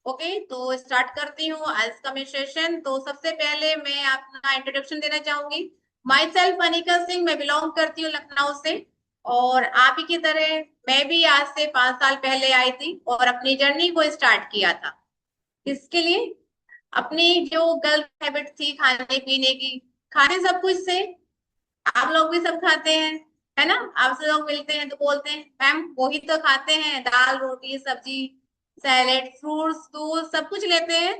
Okay, तो start करती हूँ आज का मैं सेशन। तो सबसे पहले मैं अपना इंट्रोडक्शन देना चाहूंगी। माई सेल्फ अनिका सिंह, मैं बिलोंग करती हूँ लखनऊ से। और आप ही की तरह मैं भी आज से 5 साल पहले आई थी और अपनी जर्नी को स्टार्ट किया था। इसके लिए अपनी जो गर्ल हैबिट थी खाने पीने की, खाने सब कुछ से। आप लोग भी सब खाते हैं, है ना? आपसे लोग मिलते हैं तो बोलते हैं मैम वही तो खाते हैं, दाल रोटी सब्जी सैलेड फ्रूट्स दूध सब कुछ लेते हैं।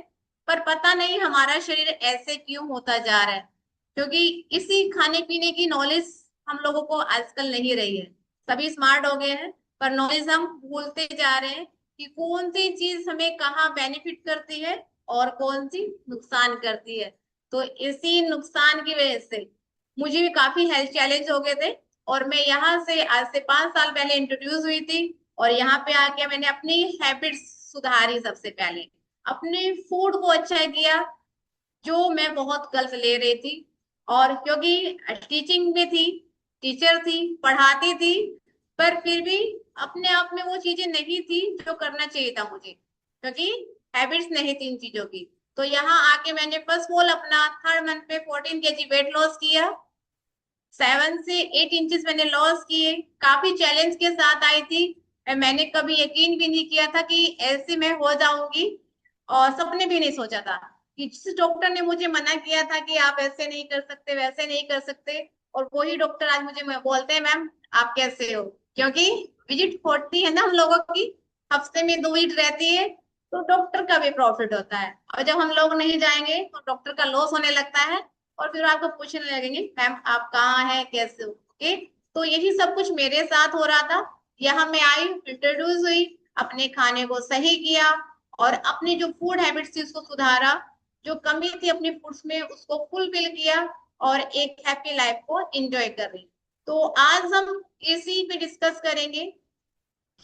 पर पता नहीं हमारा शरीर ऐसे क्यों होता जा रहा है, क्योंकि इसी खाने पीने की नॉलेज हम लोगों को आजकल नहीं रही है। सभी स्मार्ट हो गए हैं, पर नॉलेज हम भूलते जा रहे हैं कि कौन सी चीज हमें कहाँ बेनिफिट करती है और कौन सी नुकसान करती है। तो इसी नुकसान की वजह से मुझे भी काफी हेल्थ चैलेंज हो गए थे। और मैं यहाँ से आज से 5 साल पहले इंट्रोड्यूस हुई थी। और यहाँ पे आके मैंने अपनी हैबिट्स सुधारी। सबसे पहले अपने फूड को अच्छा किया, जो मैं बहुत गलत ले रही थी। और क्योंकि टीचिंग में थी, टीचर थी, पढ़ाती थी, पर फिर भी अपने आप में वो चीजें नहीं थी जो करना चाहिए था मुझे, क्योंकि हैबिट्स नहीं थी इन चीजों की। तो यहाँ आके मैंने फर्स्ट ऑफ ऑल अपना 3rd मंथ पे 14 kg वेट लॉस किया। 7 से 8 इंचेस मैंने लॉस किए। काफी चैलेंज के साथ आई थी। मैंने कभी यकीन भी नहीं किया था कि ऐसे मैं हो जाऊंगी। और सपने भी नहीं सोचा था कि जिस डॉक्टर ने मुझे मना किया था कि आप ऐसे नहीं कर सकते वैसे नहीं कर सकते, और वही डॉक्टर आज मुझे बोलते हैं मैम आप कैसे हो। क्योंकि विजिट होती है ना हम लोगों की, हफ्ते में 2 विजिट रहती है, तो डॉक्टर का भी प्रॉफिट होता है। और जब हम लोग नहीं जाएंगे तो डॉक्टर का लॉस होने लगता है। और फिर आपको पूछने लगेंगे मैम आप कहाँ हैं कैसे हो। ओके, तो यही सब कुछ मेरे साथ हो रहा था। यहाँ मैं आई, इंट्रोड्यूस हुई, अपने खाने को सही किया और अपनी जो फूड हैबिट्स थी उसको सुधारा। जो कमी थी अपनी फूड्स में उसको फुलफिल किया और एक हैप्पी लाइफ को एंजॉय कर रही। तो आज हम इसी पे डिस्कस करेंगे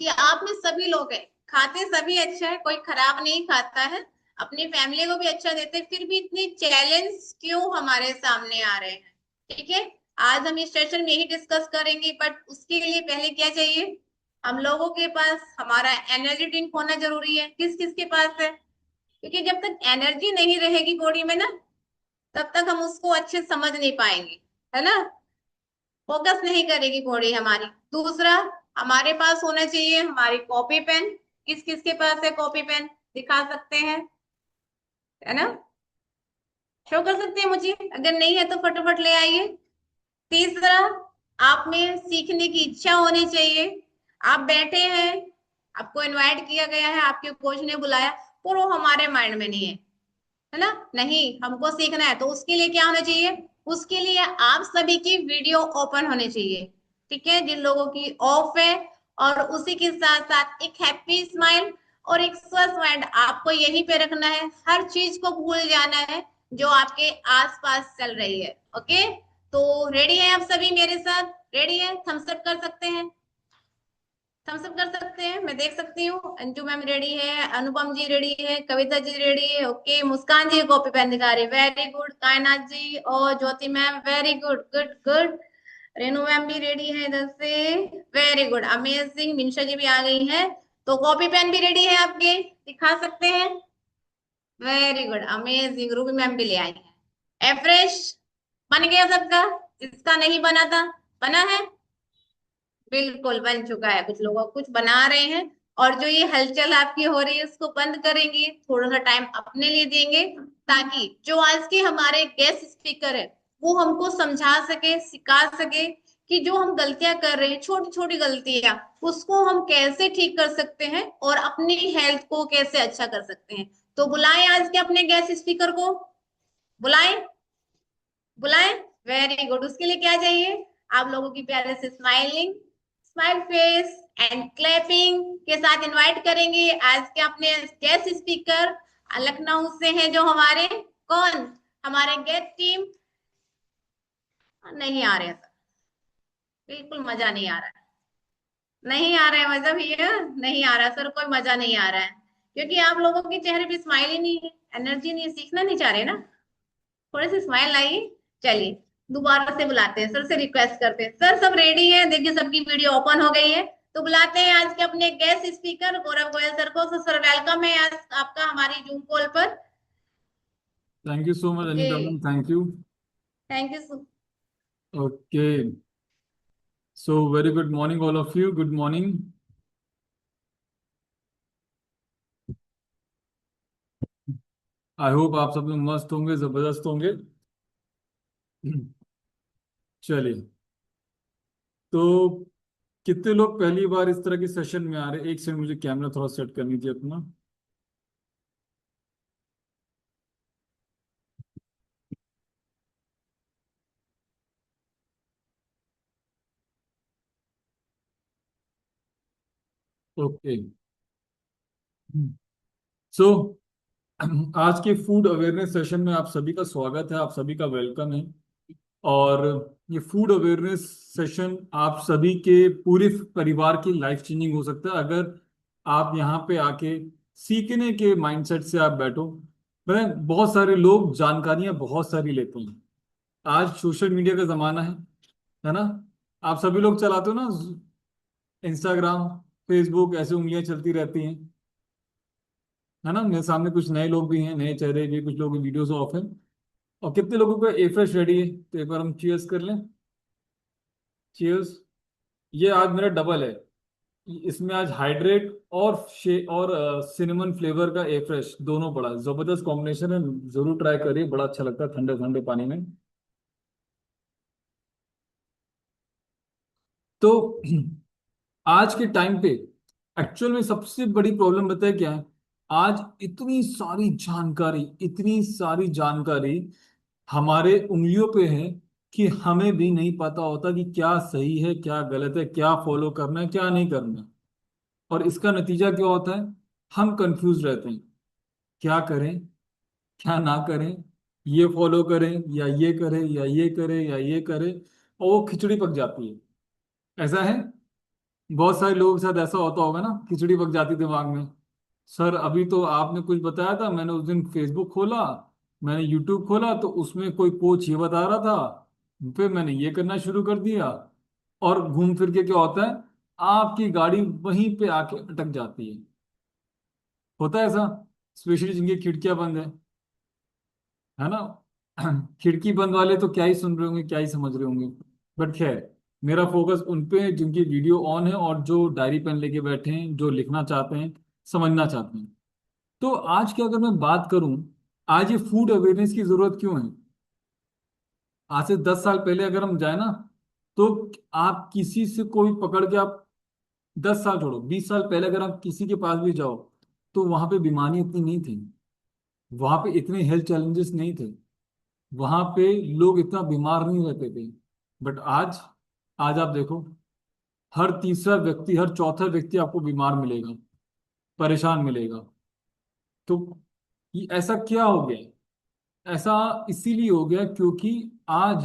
कि आप में सभी लोग हैं, खाते सभी अच्छा है, कोई खराब नहीं खाता है, अपनी फैमिली को भी अच्छा देते, फिर भी इतने चैलेंज क्यों हमारे सामने आ रहे हैं। ठीक है, आज हम इस सेशन में यही डिस्कस करेंगे। बट उसके लिए पहले क्या चाहिए, हम लोगों के पास हमारा एनर्जी ड्रिंक होना जरूरी है। किस किस के पास है? क्योंकि जब तक एनर्जी नहीं रहेगी बॉडी में ना, तब तक हम उसको अच्छे से समझ नहीं पाएंगे, है ना? फोकस नहीं करेगी बॉडी हमारी। दूसरा, हमारे पास होना चाहिए हमारी कॉपी पेन। किस किस के पास है कॉपी पेन? दिखा सकते हैं, है ना? शो कर सकते हैं मुझे, अगर नहीं है तो फटाफट ले आइए। तीसरा, आप में सीखने की इच्छा होनी चाहिए। आप बैठे हैं, आपको इनवाइट किया गया है, आपके कोच ने बुलाया, पर वो हमारे माइंड में नहीं है ना? नहीं, हमको सीखना है तो उसके लिए क्या होना चाहिए? उसके लिए आप सभी की वीडियो ओपन होनी चाहिए। ठीक है, जिन लोगों की ऑफ है। और उसी के साथ साथ एक हैप्पी स्माइल और एक स्वस्थ माइंड आपको यहीं पे रखना है। हर चीज को भूल जाना है जो आपके आसपास चल रही है। ओके, तो रेडी है आप सभी मेरे साथ? रेडी है? थम्स अप कर सकते हैं? थम्स अप कर सकते हैं, मैं देख सकती हूँ। अंजू मैम रेडी है, अनुपम जी रेडी है, कविता जी रेडी है। Okay, Muskan ji copy pen दिखा रही, वेरी गुड। कायनाथ जी और Jyoti ma'am very good, good good. Renu ma'am भी रेडी है इधर से, very good, amazing. Minsha ji भी आ गई है। तो कॉपी पेन भी रेडी है आपके, दिखा सकते हैं। Very good, amazing. Ruby ma'am भी ले आई है। एफ्रेश बन गया सबका? जिसका नहीं बना था, बना है? बिल्कुल बन चुका है। कुछ लोग कुछ बना रहे हैं। और जो ये हलचल आपकी हो रही है उसको बंद करेंगे, थोड़ा सा टाइम अपने लिए देंगे, ताकि जो आज के हमारे गेस्ट स्पीकर है वो हमको समझा सके, सिखा सके कि जो हम गलतियां कर रहे हैं, छोटी छोटी गलतियां, उसको हम कैसे ठीक कर सकते हैं और अपनी हेल्थ को कैसे अच्छा कर सकते हैं। तो बुलाएं आज के अपने गेस्ट स्पीकर को, बुलाएं, बुलाएं। Very good. उसके लिए क्या चाहिए? आप लोगों की प्यारे से smiling, smile face and clapping के साथ इनवाइट करेंगे आज के अपने गेस्ट स्पीकर। लखनऊ से हैं जो हमारे, कौन? हमारे गेस्ट टीम। नहीं आ रहे सर, बिल्कुल मजा नहीं आ रहा है। नहीं आ रहा है मजा भैया, नहीं आ रहा सर, कोई मजा नहीं आ रहा है। क्योंकि आप लोगों के चेहरे पे स्माइल ही नहीं है, एनर्जी नहीं है, सीखना नहीं चाह रहे ना। थोड़े से स्माइल लाइए। चलिए, दोबारा से बुलाते हैं, सर से रिक्वेस्ट करते हैं। सर सब रेडी है, देखिए सबकी वीडियो ओपन हो गई है। तो बुलाते हैं आज के अपने guest speaker Gaurav Goyal sir को। तो सर वेलकम है आज आपका हमारी जूम कॉल पर। Thank you so much, Anita ma'am. जी, Thank you. Thank you. Okay. So very good morning, all of you. Good morning. I hope आप सब लोग मस्त होंगे, जबरदस्त होंगे। चलिए। तो कितने लोग पहली बार इस तरह के सेशन में आ रहे हैं? एक सेकंड, मुझे कैमरा थोड़ा सेट करनी थी अपना। ओके। सो आज के फूड अवेयरनेस सेशन में आप सभी का स्वागत है, आप सभी का वेलकम है। और ये फूड अवेयरनेस सेशन आप सभी के पूरे परिवार की लाइफ चेंजिंग हो सकता है अगर आप यहाँ पे आके सीखने के माइंडसेट से आप बैठो। मैं बहुत सारे लोग जानकारियां बहुत सारी लेते हैं। आज सोशल मीडिया का जमाना है ना? आप सभी लोग चलाते हो ना, इंस्टाग्राम, फेसबुक, ऐसे उंगलियां चलती रहती हैं, है ना? मेरे सामने कुछ नए लोग भी हैं, नए चेहरे भी, कुछ लोग वीडियोस ऑफ है। और कितने लोगों को ए फ्रेश रेडी है? तो एक बार हम चीयर्स कर लें। चीयर्स। ये आज मेरा डबल है। इसमें आज हाइड्रेट और सिनेमन फ्लेवर का ए फ्रेश दोनों पड़ा है। जबरदस्त कॉम्बिनेशन है, जरूर ट्राई करिए, बड़ा अच्छा लगता है ठंडे ठंडे पानी में। तो आज के टाइम पे एक्चुअल में सबसे बड़ी प्रॉब्लम बताए क्या है? आज इतनी सारी जानकारी हमारे उंगलियों पे है कि हमें भी नहीं पता होता कि क्या सही है, क्या गलत है, क्या फॉलो करना है, क्या नहीं करना है। और इसका नतीजा क्या होता है? हम कंफ्यूज रहते हैं, क्या करें, क्या ना करें, ये फॉलो करें या ये करें या ये करें या ये करें, और वो खिचड़ी पक जाती है। ऐसा है, बहुत सारे लोगों के साथ ऐसा होता होगा ना, खिचड़ी पक जाती दिमाग में। सर अभी तो आपने कुछ बताया था, मैंने उस दिन फेसबुक खोला, मैंने यूट्यूब खोला, तो उसमें कोई कोच ये बता रहा था, फिर मैंने ये करना शुरू कर दिया। और घूम फिर के क्या होता है? आपकी गाड़ी वहीं पे आके अटक जाती है। होता है ऐसा, स्पेशली जिनकी खिड़कियां बंद है ना? खिड़की बंद वाले तो क्या ही सुन रहे होंगे, क्या ही समझ रहे होंगे। बट खैर, मेरा फोकस उन पे है जिनकी वीडियो ऑन है और जो डायरी पेन लेके बैठे हैं, जो लिखना चाहते हैं, समझना चाहते हैं। तो आज की अगर मैं बात करूं, आज ये फूड अवेयरनेस की जरूरत क्यों है? आज से 10 साल पहले अगर हम जाए ना, तो आप किसी से कोई पकड़ के आप, 10 साल छोड़ो, 20 साल पहले अगर आप किसी के पास भी जाओ, तो वहां पे बीमारी इतनी नहीं थी, वहां पे इतने हेल्थ चैलेंजेस नहीं थे, वहां पे लोग इतना बीमार नहीं रहते थे। बट आज, आज आप देखो, हर तीसरा व्यक्ति, हर चौथा व्यक्ति आपको बीमार मिलेगा, परेशान मिलेगा। तो ये ऐसा क्या हो गया? ऐसा इसीलिए हो गया क्योंकि आज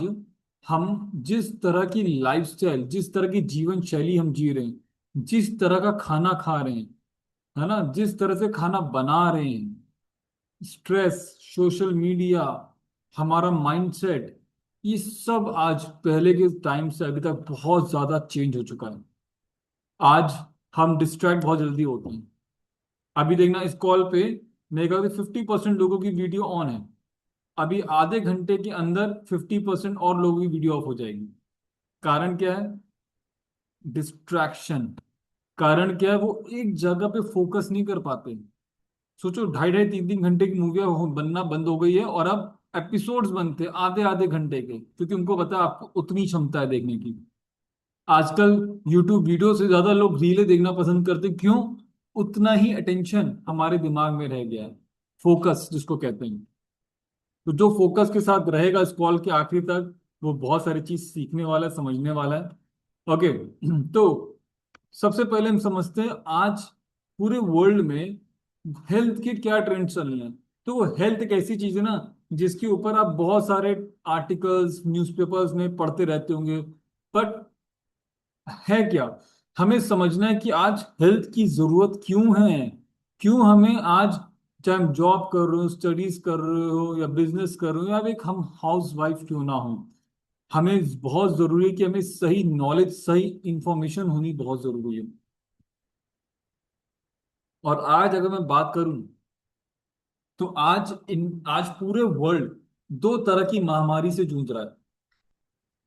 हम जिस तरह की लाइफस्टाइल, जिस तरह की जीवन शैली हम जी रहे हैं, जिस तरह का खाना खा रहे हैं, है ना, जिस तरह से खाना बना रहे हैं, स्ट्रेस, सोशल मीडिया, हमारा माइंडसेट, ये सब आज पहले के टाइम से अभी तक बहुत ज्यादा चेंज हो चुका है। आज हम डिस्ट्रैक्ट बहुत जल्दी होते हैं। अभी देखना, इस कॉल पे मेरे ख्याल से 50% लोगों की वीडियो ऑन है। अभी आधे घंटे के अंदर 50% और लोगों की वीडियो ऑफ हो जाएगी। कारण क्या है? डिस्ट्रैक्शन। कारण क्या है? वो एक जगह पे फोकस नहीं कर पाते। सोचो, 2.5 2.5 3 3 घंटे की मूवियां बनना बंद हो गई है, और अब एपिसोड्स बनते हैं आधे आधे घंटे के, क्योंकि उनको पता है आपको उतनी क्षमता है देखने की। आजकल यूट्यूब वीडियो से ज्यादा लोग रीलें देखना पसंद करते हैं। क्यों? उतना ही अटेंशन हमारे दिमाग में रह गया है, फोकस जिसको कहते हैं। तो जो फोकस के साथ रहेगा इस कॉल के आखिरी तक, वो बहुत सारी चीज सीखने वाला है, समझने वाला है। ओके। तो सबसे पहले हम समझते हैं आज पूरे वर्ल्ड में हेल्थ के क्या ट्रेंड चल रहे हैं। तो वो हेल्थ एक ऐसी चीज है ना, जिसके ऊपर आप बहुत सारे आर्टिकल्स न्यूज़पेपर्स में पढ़ते रहते होंगे। बट है क्या? हमें समझना है कि आज हेल्थ की जरूरत क्यों है। क्यों हमें आज, चाहे हम जॉब कर रहे हो, स्टडीज कर रहे हो, या बिजनेस कर रहे हो, या एक हम हाउस वाइफ क्यों ना हो, हमें बहुत जरूरी है कि हमें सही नॉलेज, सही इंफॉर्मेशन होनी बहुत जरूरी है। और आज अगर मैं बात करूं, तो आज पूरे वर्ल्ड दो तरह की महामारी से जूझ रहा है।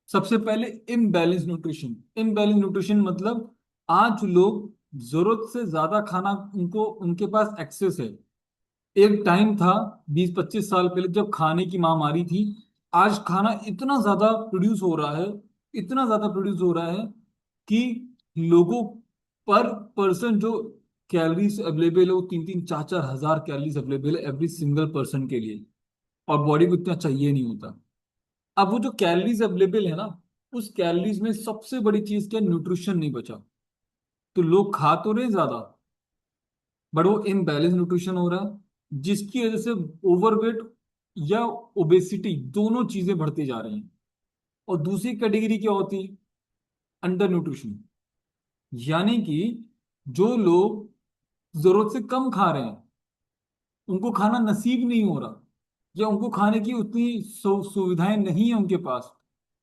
सबसे पहले इम्बैलेंस न्यूट्रिशन। इम्बैलेंस न्यूट्रिशन मतलब आज लोग जरूरत से ज्यादा खाना, उनको उनके पास एक्सेस है। एक टाइम था 20-25 साल पहले जब खाने की महामारी थी। आज खाना इतना ज्यादा प्रोड्यूस हो रहा है, इतना ज्यादा प्रोड्यूस हो रहा है कि लोगों पर पर्सन जो कैलोरीज अवेलेबल है वो 3-3 4-4 हजार कैलोरीज अवेलेबल है एवरी सिंगल पर्सन के लिए। और बॉडी को इतना चाहिए नहीं होता। अब वो जो कैलोरीज अवेलेबल है ना, उस कैलोरीज में सबसे बड़ी चीज क्या, न्यूट्रिशन नहीं बचा। तो लोग खा तो रहे ज्यादा, बट वो इम्बैलेंस न्यूट्रिशन हो रहा है, जिसकी वजह से ओवरवेट या ओबेसिटी दोनों चीजें बढ़ती जा रही हैं। और दूसरी कैटेगरी क्या होती है, अंडर न्यूट्रिशन। यानी कि जो लोग जरूरत से कम खा रहे हैं, उनको खाना नसीब नहीं हो रहा, या उनको खाने की उतनी सुविधाएं नहीं है उनके पास।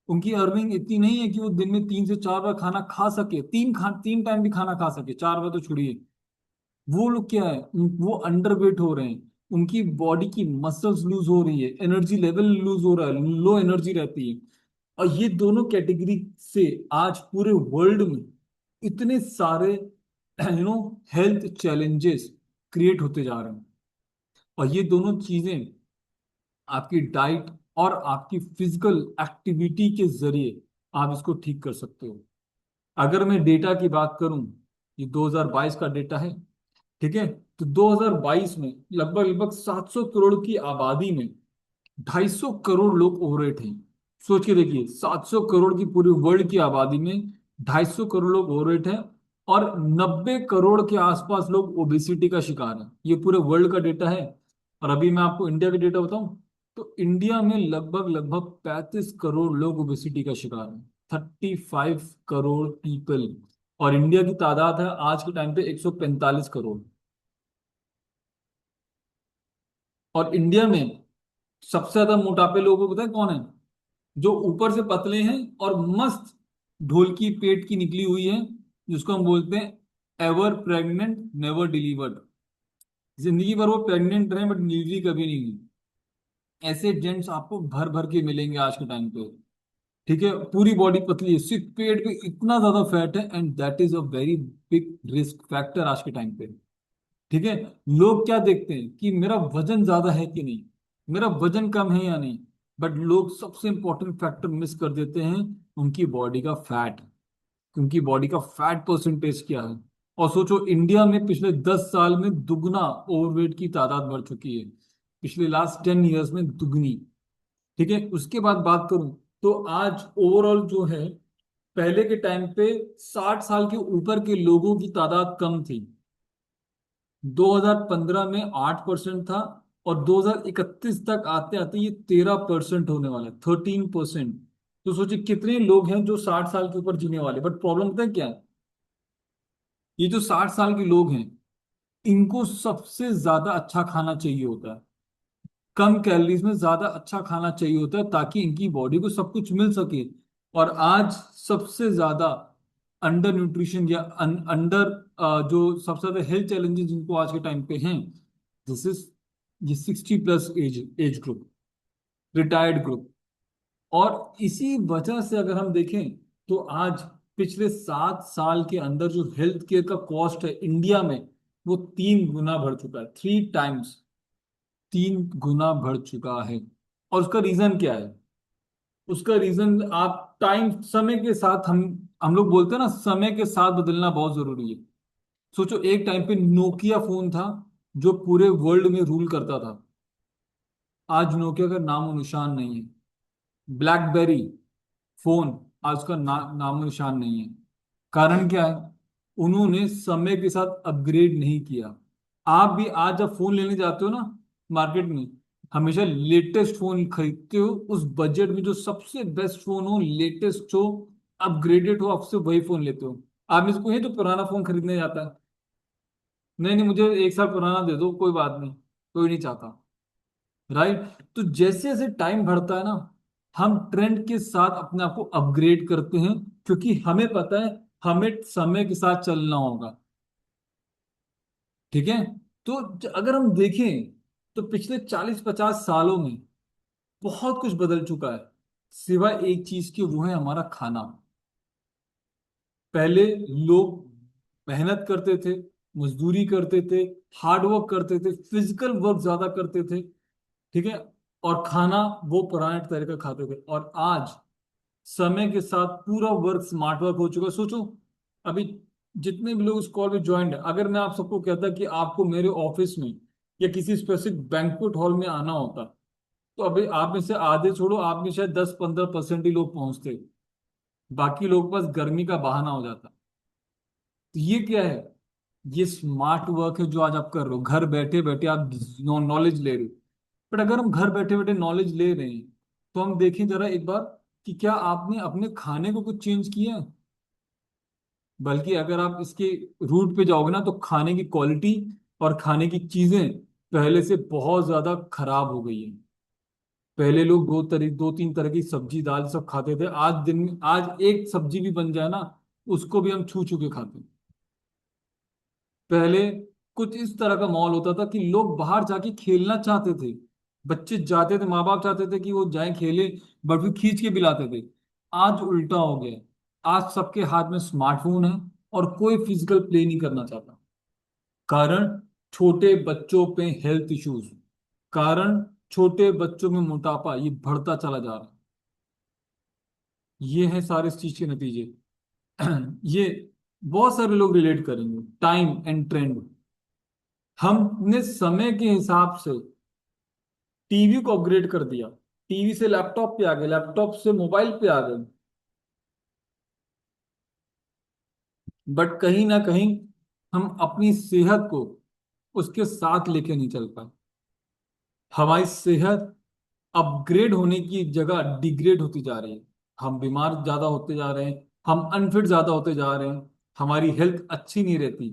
उनकी अर्निंग इतनी नहीं है कि वो दिन में 3 से 4 बार खाना खा सके, 3 टाइम भी खाना खा सके, 4 बार तो छोड़िए। वो लोग क्या है, वो अंडरवेट हो रहे हैं। उनकी बॉडी की मसल्स लूज हो रही है, एनर्जी लेवल लूज हो रहा है, लो एनर्जी रहती है। और ये दोनों कैटेगरी से आज पूरे वर्ल्ड में इतने सारे हेल्थ चैलेंजेस क्रिएट होते जा रहे हैं। और ये दोनों चीजें आपकी डाइट और आपकी फिजिकल एक्टिविटी के जरिए आप इसको ठीक कर सकते हो। अगर मैं डेटा की बात करूं, ये 2022 का डेटा है, ठीक है। तो 2022 में लगभग लगभग 700 करोड़ की आबादी में 250 करोड़ लोग ओवरवेट हैं। सोच के देखिए, 700 करोड़ की पूरी वर्ल्ड की आबादी में 250 करोड़ लोग ओवरवेट हैं, और 90 करोड़ के आसपास लोग ओबेसिटी का शिकार हैं। ये पूरे वर्ल्ड का डेटा है। और अभी मैं आपको इंडिया का डेटा बताऊं, तो इंडिया में लगभग लगभग 35 करोड़ लोग ओबेसिटी का शिकार हैं। 35 करोड़ पीपल। और इंडिया की तादाद है आज के टाइम पे 145 करोड़। और इंडिया में सबसे ज्यादा मोटापे लोगों को पता है कौन है, जो ऊपर से पतले हैं और मस्त ढोलकी पेट की निकली हुई है, जिसको हम बोलते हैं एवर प्रेग्नेंट नेवर डिलीवर्ड। जिंदगी भर वो प्रेग्नेंट रहे बट डिलीवरी कभी नहीं हुई। ऐसे जेंट्स आपको भर भर के मिलेंगे आज के टाइम पे। ठीक है, पूरी बॉडी पतली है, सिर्फ पेट पे इतना ज्यादा फैट है, and that is a very big risk factor आज के टाइम पे। ठीक है। लोग क्या देखते हैं कि मेरा वजन ज्यादा है कि नहीं, मेरा वजन कम है या नहीं। बट लोग सबसे इंपॉर्टेंट फैक्टर मिस कर देते हैं, उनकी बॉडी का फैट। उनकी बॉडी का फैट परसेंटेज क्या है। और सोचो, इंडिया में पिछले 10 साल में दुगना ओवरवेट की तादाद बढ़ चुकी है, पिछले लास्ट 10 ईयर्स में दुगनी। ठीक है। उसके बाद बात करूं, तो आज ओवरऑल जो है, पहले के टाइम पे 60 साल के ऊपर के लोगों की तादाद कम थी। 2015 में 8% था, और 2031 तक आते आते ये 13% होने वाला है, 13%। तो सोचिए कितने लोग हैं जो 60 साल के ऊपर जीने वाले। बट प्रॉब्लम पता है क्या है, ये जो 60 साल के लोग हैं, इनको सबसे ज्यादा अच्छा खाना चाहिए होता है, कम कैलोरीज में ज्यादा अच्छा खाना चाहिए होता है, ताकि इनकी बॉडी को सब कुछ मिल सके। और आज सबसे ज्यादा अंडर न्यूट्रिशन या अंडर जो सबसे ज्यादा हेल्थ चैलेंजेस जिनको आज के टाइम पे हैं, दिस इज ये 60+ age age group, retired group. और इसी वजह से अगर हम देखें, तो आज पिछले 7 साल के अंदर जो हेल्थ केयर का कॉस्ट है इंडिया में, वो 3 गुना बढ़ चुका है, 3 टाइम्स, 3 गुना बढ़ चुका है। और उसका रीजन क्या है, उसका रीजन आप टाइम, समय के साथ, हम लोग बोलते हैं ना, समय के साथ बदलना बहुत जरूरी है। सोचो, एक टाइम पे नोकिया फोन था जो पूरे वर्ल्ड में रूल करता था। आज नोकिया का नामो निशान नहीं है। ब्लैकबेरी फोन, आज का नामो निशान नहीं है। कारण क्या है, उन्होंने समय के साथ अपग्रेड नहीं किया। आप भी आज जब फोन लेने जाते हो ना मार्केट में, हमेशा लेटेस्ट फोन खरीदते हो, उस बजट में जो सबसे बेस्ट फोन हो, लेटेस्ट हो, अपग्रेडेड हो, आपसे वही फोन लेते हो। आप में से कोई है जो पुराना फोन खरीदने जाता है? नहीं नहीं, मुझे 1 साल पुराना दे दो, कोई बात नहीं, कोई नहीं चाहता। राइट। तो जैसे जैसे टाइम बढ़ता है ना, हम ट्रेंड के साथ अपने आप को अपग्रेड करते हैं, क्योंकि हमें पता है हमें समय के साथ चलना होगा। ठीक है। तो अगर हम देखें तो पिछले 40-50 सालों में बहुत कुछ बदल चुका है, सिवाय एक चीज के, वो है हमारा खाना। पहले लोग मेहनत करते थे, मजदूरी करते थे, हार्ड वर्क करते थे, फिजिकल वर्क ज्यादा करते थे। ठीक है। और खाना वो पुराने तरीके का खाते थे। और आज समय के साथ पूरा वर्क स्मार्ट वर्क हो चुका है। सोचो, अभी जितने भी लोग इस कॉल में ज्वाइंट है, अगर मैं आप सबको कहता कि आपको मेरे ऑफिस में या किसी स्पेसिफिक बैंक्वेट हॉल में आना होता, तो अभी आप में से आधे छोड़ो, आप में शायद 10-15% ही लोग पहुंचते। बाकी लोगों के पास गर्मी का बहाना हो जाता। तो ये क्या है? ये स्मार्ट वर्क है जो आज आप कर रहे हो, घर बैठे बैठे आप नॉलेज ले रहे हो। बट अगर हम घर बैठे बैठे नॉलेज ले रहे हैं, तो हम देखें जरा एक बार कि क्या आपने अपने खाने को कुछ चेंज किया है? बल्कि अगर आप इसके रूट पे जाओगे ना, तो खाने की क्वालिटी और खाने की चीजें पहले से बहुत ज्यादा खराब हो गई है। पहले लोग 2-3 तरह की सब्जी दाल सब खाते थे, आज दिन में आज एक सब्जी भी बन जाए ना, उसको भी हम छू छू के खाते हैं। पहले कुछ इस तरह का माहौल होता था कि लोग बाहर जाके खेलना चाहते थे, बच्चे जाते थे, माँ बाप चाहते थे कि वो जाए खेले, बट फिर खींच के पिलाते थे। आज उल्टा हो गया। आज सबके हाथ में स्मार्टफोन है और कोई फिजिकल प्ले नहीं करना चाहता। कारण, छोटे बच्चों पे हेल्थ इश्यूज। कारण, छोटे बच्चों में मोटापा ये बढ़ता चला जा रहा है। ये है सारे इस चीज के नतीजे। ये बहुत सारे लोग रिलेट करेंगे, टाइम एंड ट्रेंड। हमने समय के हिसाब से टीवी को अपग्रेड कर दिया, टीवी से लैपटॉप पे आ गए, लैपटॉप से मोबाइल पे आ गए। बट कहीं ना कहीं हम अपनी सेहत को उसके साथ लेके नहीं चल पाए। हमारी सेहत अपग्रेड होने की जगह डिग्रेड होती जा रही है। हम बीमार ज्यादा होते जा रहे हैं, हम अनफिट ज्यादा होते जा रहे हैं, हमारी हेल्थ अच्छी नहीं रहती।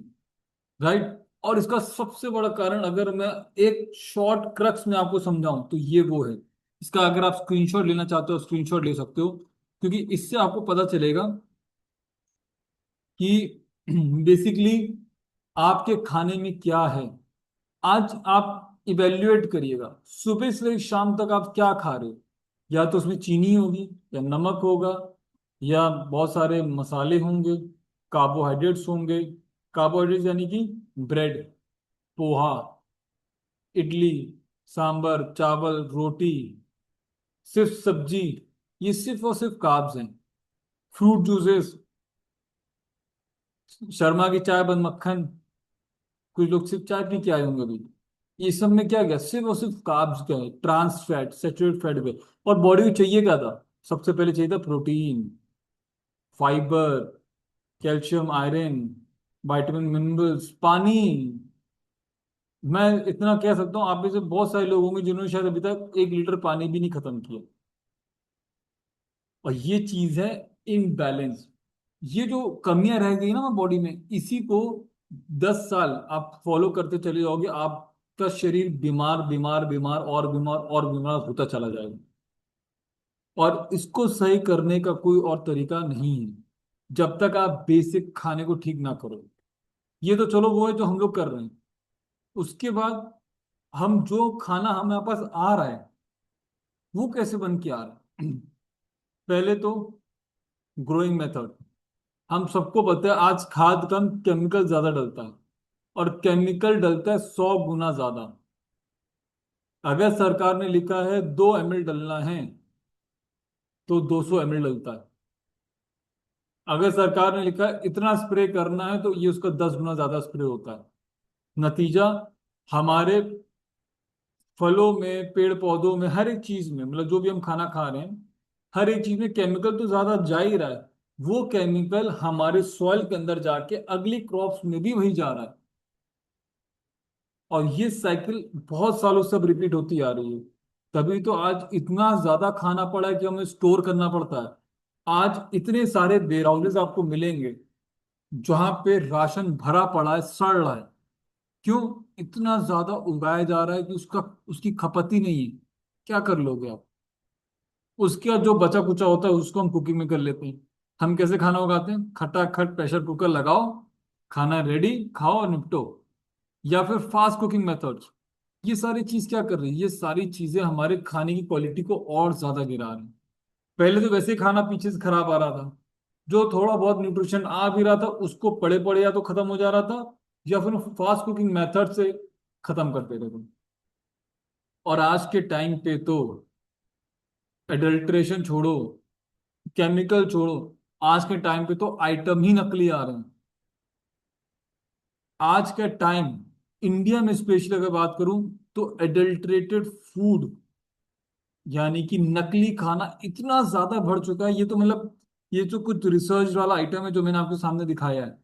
राइट। और इसका सबसे बड़ा कारण अगर मैं एक शॉर्ट क्रक्स में आपको समझाऊं, तो ये वो है। इसका अगर आप स्क्रीनशॉट लेना चाहते हो, स्क्रीनशॉट ले सकते हो, क्योंकि इससे आपको पता चलेगा कि बेसिकली आपके खाने में क्या है। आज आप इवेल्युएट करिएगा, सुबह से लेकर शाम तक आप क्या खा रहे हो। या तो उसमें चीनी होगी, या नमक होगा, या बहुत सारे मसाले होंगे, कार्बोहाइड्रेट्स होंगे। कार्बोहाइड्रेट्स यानी कि ब्रेड, पोहा, इडली, सांबर, चावल, रोटी, सिर्फ सब्जी, ये सिर्फ और सिर्फ कार्ब्स हैं। फ्रूट जूसेस, शर्मा की चाय बन मक्खन, कुछ लोग सिर्फ चाय पी के आए होंगे अभी। ये सब में क्या गया? सिर्फ और सिर्फ कार्ब्स क्या है, ट्रांस फैट, सेचुरेट फैट पे। और बॉडी को चाहिए क्या था? सबसे पहले चाहिए था protein, fibre, calcium, iron, vitamin, minerals, पानी। मैं इतना कह सकता हूँ, आप में से बहुत सारे लोग होंगे जिन्होंने शायद अभी तक 1 लीटर पानी भी नहीं खत्म किया। और ये चीज है इनबैलेंस। ये जो कमियां रह गई ना बॉडी में, इसी को 10 साल आप फॉलो करते चले जाओगे, आपका शरीर बीमार बीमार बीमार और बीमार और बीमार होता चला जाएगा। और इसको सही करने का कोई और तरीका नहीं है, जब तक आप बेसिक खाने को ठीक ना करो। ये तो चलो वो है जो हम लोग कर रहे हैं। उसके बाद हम जो खाना हमारे पास आ रहा है, वो कैसे बन के आ रहा है? पहले तो ग्रोइंग मेथड। हम सबको पता है आज खाद कम, केमिकल ज्यादा डलता है। और केमिकल डलता है 100 गुना ज्यादा। अगर सरकार ने लिखा है 2 ml डलना है, तो 200 ml डलता है। अगर सरकार ने लिखा है इतना स्प्रे करना है, तो ये उसका 10 गुना ज्यादा स्प्रे होता है। नतीजा, हमारे फलों में, पेड़ पौधों में, हर एक चीज में, मतलब जो भी हम खाना खा रहे हैं, हर एक चीज में केमिकल तो ज्यादा जा ही रहा है। वो केमिकल हमारे सॉइल के अंदर जाके अगली क्रॉप्स में भी वही जा रहा है। और ये साइकिल बहुत सालों से अब रिपीट होती आ रही है। तभी तो आज इतना ज्यादा खाना पड़ा है कि हमें स्टोर करना पड़ता है। आज इतने सारे वेयर हाउसेस आपको मिलेंगे जहां पे राशन भरा पड़ा है, सड़ रहा है। क्यों? इतना ज्यादा उगाया जा रहा है कि उसका उसकी खपत ही नहीं है। क्या कर लोगे आप? उसका जो बचा कुचा होता है उसको हम कुकिंग में कर लेते हैं। हम कैसे खाना उगाते हैं? खटाखट प्रेशर कुकर लगाओ, खाना रेडी, खाओ और निपटो। या फिर फास्ट कुकिंग मेथड्स। ये सारी चीज क्या कर रही है? ये सारी चीजें हमारे खाने की क्वालिटी को और ज्यादा गिरा रही हैं। पहले तो वैसे ही खाना पीछे से खराब आ रहा था, जो थोड़ा बहुत न्यूट्रिशन आ भी रहा था उसको पड़े पड़े या तो खत्म हो जा रहा था, या फिर फास्ट कुकिंग मेथड से खत्म कर देते थे। और आज के टाइम पे तो एडल्ट्रेशन छोड़ो, केमिकल छोड़ो, आज के टाइम पे तो आइटम ही नकली आ रहे हैं। आज के टाइम इंडिया में स्पेशली अगर बात करूं तो एडल्ट्रेटेड फूड यानी कि नकली खाना इतना ज्यादा बढ़ चुका है। ये तो मतलब ये जो कुछ रिसर्च वाला आइटम है जो मैंने आपके सामने दिखाया है,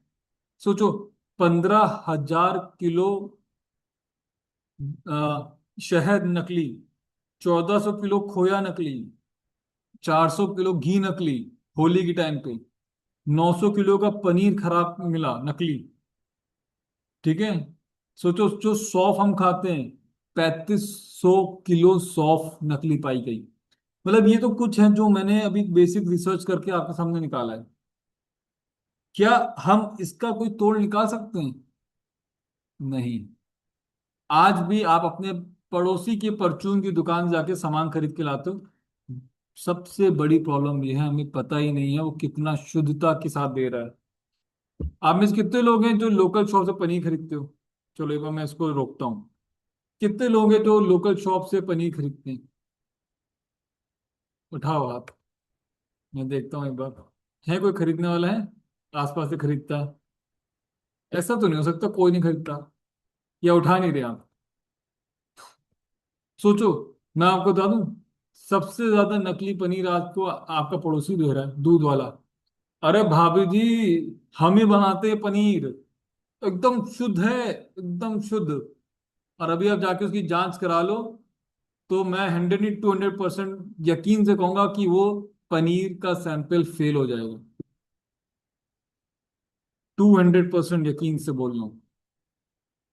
सोचो, 15,000 किलो शहद नकली, 1,400 किलो खोया नकली, 400 किलो घी नकली होली के टाइम पे, 900 किलो का पनीर खराब मिला नकली। ठीक है, सोचो जो सौंफ हम खाते हैं, 3,500 किलो सौंफ नकली पाई गई। मतलब ये तो कुछ है जो मैंने अभी बेसिक रिसर्च करके आपके सामने निकाला है। क्या हम इसका कोई तोड़ निकाल सकते हैं? नहीं। आज भी आप अपने पड़ोसी के परचून की दुकान जाके सामान खरीद के लाते हो, सबसे बड़ी प्रॉब्लम ये है हमें पता ही नहीं है वो कितना शुद्धता के साथ दे रहा है। आप में से कितने लोग हैं जो लोकल शॉप से पनीर खरीदते हो? चलो एक बार मैं इसको रोकता हूँ। कितने लोग हैं जो लोकल शॉप से पनीर खरीदते हैं? उठाओ हाथ, मैं देखता हूँ एक बार। है कोई खरीदने वाला है आसपास से खरीदता है? ऐसा तो नहीं हो सकता कोई नहीं खरीदता, या उठा नहीं रहे आप? सोचो, मैं आपको बता दूं, सबसे ज्यादा नकली पनीर आज को आपका पड़ोसी दे रहा है, दूध वाला। अरे भाभी जी, हम ही बनाते हैं पनीर, एकदम शुद्ध है, एकदम शुद्ध। और अभी आप जाके उसकी जांच करा लो, तो मैं 100 to 200% यकीन से कहूंगा कि वो पनीर का सैंपल फेल हो जाएगा। 200% यकीन से बोल रहा हूँ।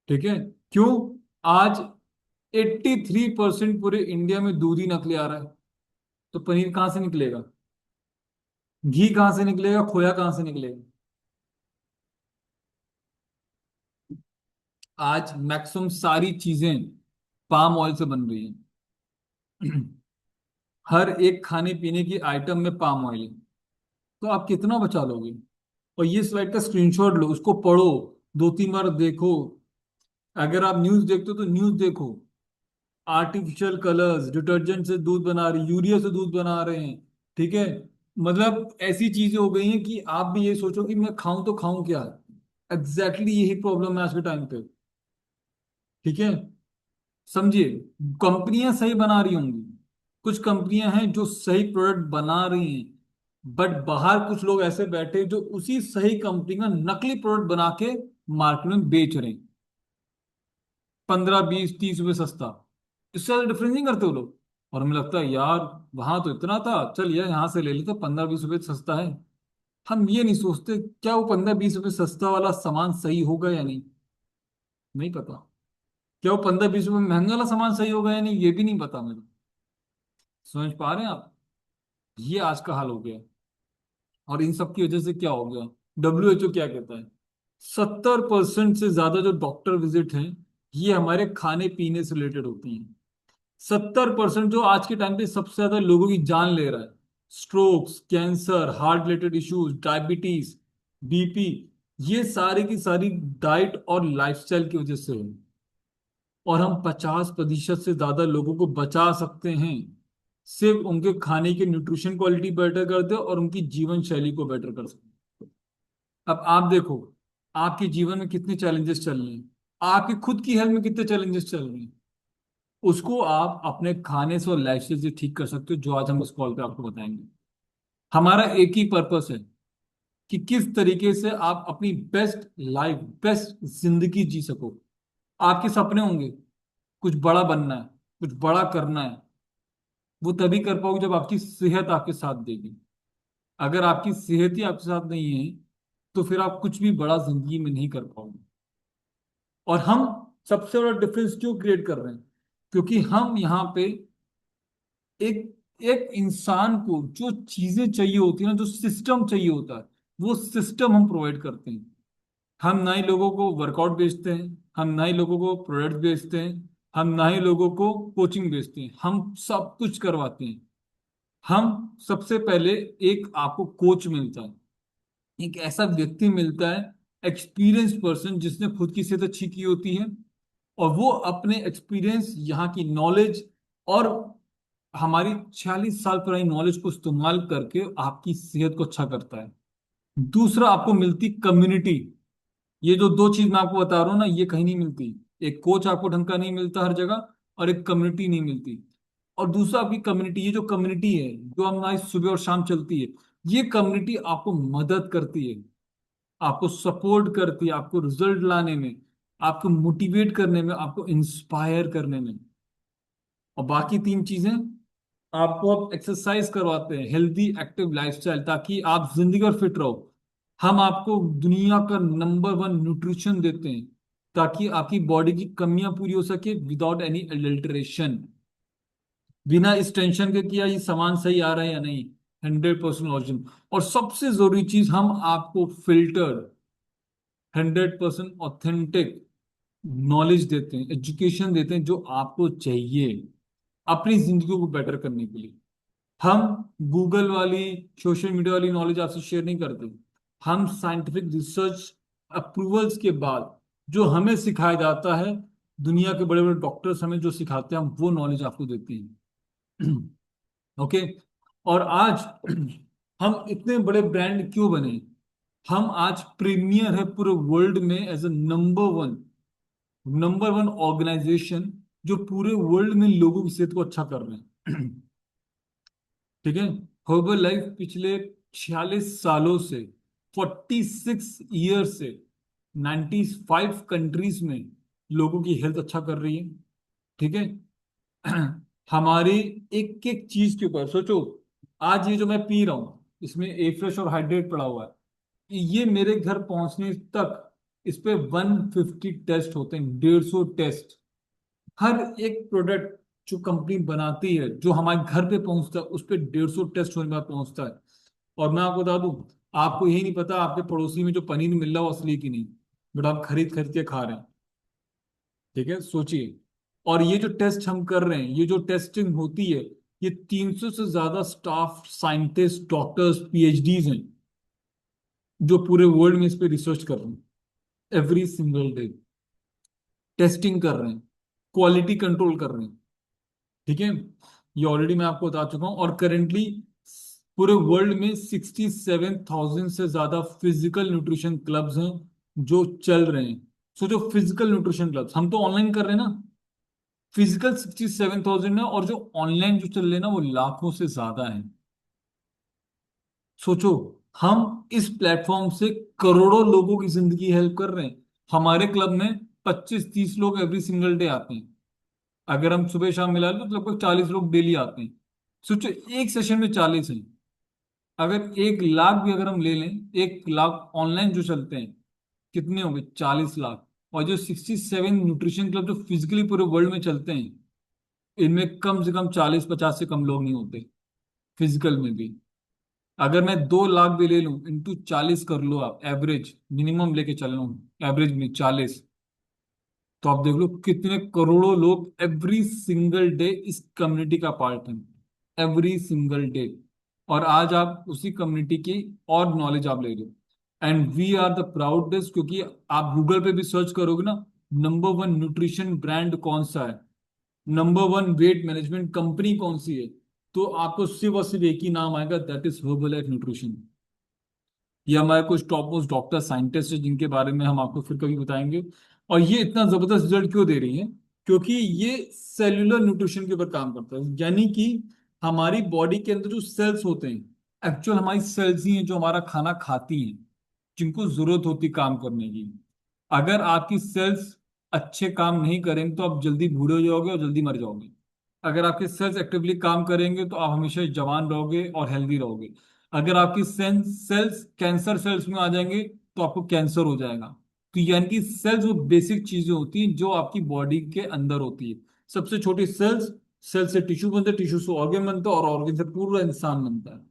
ठीक है, क्यों? आज 83% पूरे इंडिया में दूध ही नकली आ रहा है, तो पनीर कहाँ से निकलेगा? घी कहाँ से निकलेगा? खोया कहाँ से निकलेगा? आज मैक्सिमम सारी चीजें पाम ऑयल से बन रही हैं। हर एक खाने पीने की आइटम में पाम ऑयल है। तो आप कितना बचा लोगे? और ये स्लाइड का स्क्रीनशॉट लो, उसको पढ़ो, 2-3 बार देखो। अगर आप न्यूज देखते हो तो न्यूज देखो। आर्टिफिशियल कलर्स, डिटर्जेंट से दूध बना रहे, यूरिया से दूध बना रहे हैं। ठीक है, मतलब ऐसी चीजें हो गई हैं कि आप भी ये सोचो कि मैं खाऊं तो खाऊं क्या। एग्जैक्टली यही प्रॉब्लम है आज के टाइम पे। ठीक है, समझिए, कंपनियां सही बना रही होंगी, कुछ कंपनियां हैं जो सही प्रोडक्ट बना रही हैं, बट बाहर कुछ लोग ऐसे बैठे हैं जो उसी सही कंपनी का नकली प्रोडक्ट बना के मार्केट में बेच रहे हैं, 15, 20, 30 रुपए सस्ता। इससे ज्यादा डिफरेंस नहीं करते वो लोग। और हमें लगता है यार वहां तो इतना था, चल यार यहाँ से ले लेते, 15, 20 रुपए सस्ता है। हम ये नहीं सोचते क्या वो 15, 20 रुपए सस्ता वाला सामान सही होगा या नहीं। नहीं पता। क्या वो 15, 20 रुपए महंगा वाला सामान सही होगा या नहीं, ये भी नहीं पता मुझे। समझ पा रहे हैं आप? ये आज का हाल हो गया। और इन सब की वजह से क्या हो गया? WHO क्या कहता है? 70% से ज्यादा जो डॉक्टर विजिट हैं ये हमारे खाने पीने से रिलेटेड होती हैं। 70% जो आज के टाइम पे सबसे ज्यादा लोगों की जान ले रहा है, strokes, cancer, heart related issues, diabetes, BP, ये सारी की सारी डाइट और लाइफस्टाइल की वजह से है। और हम 50% से ज्यादा लोगों को बचा सकते हैं सिर्फ उनके खाने की न्यूट्रिशन क्वालिटी बेटर करते और उनकी जीवन शैली को बेटर कर सकते। अब आप देखो, आपके जीवन में कितने चैलेंजेस चल रहे हैं, आपकी खुद की हेल्थ में कितने चैलेंजेस चल रहे हैं, उसको आप अपने खाने से और लाइफस्टाइल से ठीक कर सकते हो, जो आज हम इस कॉल पे आपको बताएंगे। हमारा एक ही पर्पस है कि किस तरीके से आप अपनी बेस्ट लाइफ, बेस्ट जिंदगी जी सको। आपके सपने होंगे, कुछ बड़ा बनना है, कुछ बड़ा करना है, वो तभी कर पाओगे जब आपकी सेहत आपके साथ देगी। अगर आपकी सेहत ही आपके साथ नहीं है तो फिर आप कुछ भी बड़ा जिंदगी में नहीं कर पाओगे। और हम सबसे बड़ा डिफरेंस क्यों क्रिएट कर रहे हैं? क्योंकि हम यहाँ पे एक एक इंसान को जो चीजें चाहिए होती है ना, जो सिस्टम चाहिए होता है, वो सिस्टम हम प्रोवाइड करते हैं। हम ना ही लोगों को वर्कआउट बेचते हैं, हम ना ही लोगों को प्रोडक्ट बेचते हैं, हम ना ही लोगों को कोचिंग बेचते हैं, हम सब कुछ करवाते हैं। हम सबसे पहले एक आपको कोच मिलता है, एक ऐसा व्यक्ति मिलता है, एक्सपीरियंस पर्सन जिसने खुद की सेहत अच्छी की होती है, और वो अपने एक्सपीरियंस, यहाँ की नॉलेज और हमारी 46 साल पुरानी नॉलेज को इस्तेमाल करके आपकी सेहत को अच्छा करता है। दूसरा, आपको मिलती कम्युनिटी। ये जो दो चीज मैं आपको बता रहा हूँ ना, ये कहीं नहीं मिलती। एक कोच आपको ढंग का नहीं मिलता हर जगह, और एक कम्युनिटी नहीं मिलती। और दूसरा, आपकी कम्युनिटी, ये जो कम्युनिटी है जो हमारी सुबह और शाम चलती है, ये कम्युनिटी आपको मदद करती है, आपको सपोर्ट करती है, आपको रिजल्ट लाने में, आपको मोटिवेट करने में, आपको इंस्पायर करने में। और बाकी तीन चीजें, आपको अब एक्सरसाइज करवाते हैं, हेल्दी एक्टिव लाइफस्टाइल, ताकि आप जिंदगी भर फिट रहो। हम आपको दुनिया का नंबर 1 न्यूट्रिशन देते हैं, ताकि आपकी बॉडी की कमियां पूरी हो सके विदाउट एनी अडल्ट्रेशन, बिना इस टेंशन के कि यार ये सामान सही आ रहा है या नहीं। 100% ओरिजिन। और सबसे जरूरी चीज, हम आपको फिल्टर्ड, 100% ऑथेंटिक नॉलेज देते हैं, एजुकेशन देते हैं, जो आपको चाहिए अपनी जिंदगी को बेटर करने के लिए। हम गूगल वाली, सोशल मीडिया वाली नॉलेज आपसे शेयर नहीं करते। हम साइंटिफिक रिसर्च अप्रूवल्स के बाद जो हमें सिखाया जाता है, दुनिया के बड़े बड़े डॉक्टर्स हमें जो सिखाते हैं, हम वो नॉलेज आपको देते हैं। ओके। और आज हम इतने बड़े ब्रांड क्यों बने? हम आज प्रीमियर है पूरे वर्ल्ड में, as a number one organization, जो पूरे वर्ल्ड में लोगों की सेहत को अच्छा कर रहे हैं। ठीक है। हर्बल लाइफ पिछले 46 सालों से, 46 ईयर से, 95 कंट्रीज में लोगों की हेल्थ अच्छा कर रही है। ठीक है। हमारी एक एक चीज के ऊपर सोचो। आज ये जो मैं पी रहा हूं, इसमें ए फ्रेश और हाइड्रेट पड़ा हुआ है, ये मेरे घर पहुंचने तक इस पे 150 टेस्ट होते हैं, 150 टेस्ट। हर एक प्रोडक्ट जो कंपनी बनाती है, जो हमारे घर पे पहुंचता है, उस पे 150 टेस्ट होने के बाद पहुंचता है। और मैं आपको बता दूं, आपको यही नहीं पता आपके पड़ोसी में जो पनीर मिल रहा है वो असली की नहीं, बट आप खरीद खरीद के खा रहे हैं। ठीक है, सोचिए। और ये जो टेस्ट हम कर रहे हैं, ये जो टेस्टिंग होती है, ये 300 से ज्यादा स्टाफ, साइंटिस्ट, डॉक्टर्स, पीएचडीज हैं, जो पूरे वर्ल्ड में इस पे रिसर्च कर रहे हैं, एवरी सिंगल डे टेस्टिंग कर रहे हैं, क्वालिटी कंट्रोल कर रहे हैं। ठीक है। ये ऑलरेडी मैं आपको बता चुका हूं। और करेंटली पूरे वर्ल्ड में 67,000 से ज्यादा फिजिकल न्यूट्रिशन क्लब्स हैं जो चल रहे हैं। सो जो फिजिकल न्यूट्रिशन क्लब्स हम तो ऑनलाइन कर रहे हैं ना, फिजिकल 67,000 है, और जो ऑनलाइन जो चल रहे हैं ना, वो लाखों से ज्यादा है। सोचो, हम इस प्लेटफॉर्म से करोड़ों लोगों की जिंदगी हेल्प कर रहे हैं। हमारे क्लब में 25-30 लोग एवरी सिंगल डे आते हैं। अगर हम सुबह शाम मिला लो तो लगभग 40 लोग डेली आते हैं। सोचो, एक सेशन में 40 हैं। अगर 1 लाख भी अगर हम ले लें, 1 लाख ऑनलाइन जो चलते हैं, कितने होंगे? 40 लाख। और जो 67 न्यूट्रिशन क्लब जो फिजिकली पूरे वर्ल्ड में चलते हैं, इनमें कम से कम 40-50 से कम लोग नहीं होते, फिजिकल में भी। अगर मैं 2 लाख भी ले लूं, इंटू 40 कर लो आप, एवरेज मिनिमम लेके चल रहा हूँ, एवरेज में 40, तो आप देख लो कितने करोड़ों लोग एवरी सिंगल डे इस कम्युनिटी का पार्ट हैं, एवरी सिंगल डे। और आज आप उसी कम्युनिटी की और नॉलेज आप ले रहे हो। And we are the proudest, क्योंकि आप गूगल पे भी सर्च करोगे ना, नंबर 1 न्यूट्रिशन ब्रांड कौन सा है, नंबर 1 वेट मैनेजमेंट कंपनी कौन सी है, तो आपको सिर्फ और सिर्फ एक ही नाम आएगा, that is herbal life nutrition. ये हमारे कुछ टॉप मोस्ट डॉक्टर साइंटिस्ट हैं, जिनके बारे में हम आपको फिर कभी बताएंगे। और ये इतना जबरदस्त रिजल्ट क्यों दे रही है? क्योंकि ये सेल्यूलर न्यूट्रिशन के ऊपर काम करता है, यानी कि हमारी बॉडी के अंदर जो सेल्स होते हैं, एक्चुअल हमारी सेल्स ही हैं जो हमारा खाना खाती हैं, जिनको जरूरत होती है काम करने की। अगर आपकी सेल्स अच्छे काम नहीं करेंगे तो आप जल्दी बूढ़े हो जाओगे और जल्दी मर जाओगे। अगर आपके सेल्स एक्टिवली काम करेंगे तो आप हमेशा जवान रहोगे और हेल्दी रहोगे। अगर आपकी सेल्स कैंसर सेल्स में आ जाएंगे तो आपको कैंसर हो जाएगा। तो यानी कि सेल्स वो बेसिक चीजें होती हैं जो आपकी बॉडी के अंदर होती है। सबसे छोटी सेल्स सेल से टिश्यू बनते हैं, टिश्यू से ऑर्गन बनता है, और ऑर्गन से पूरा इंसान बनता है।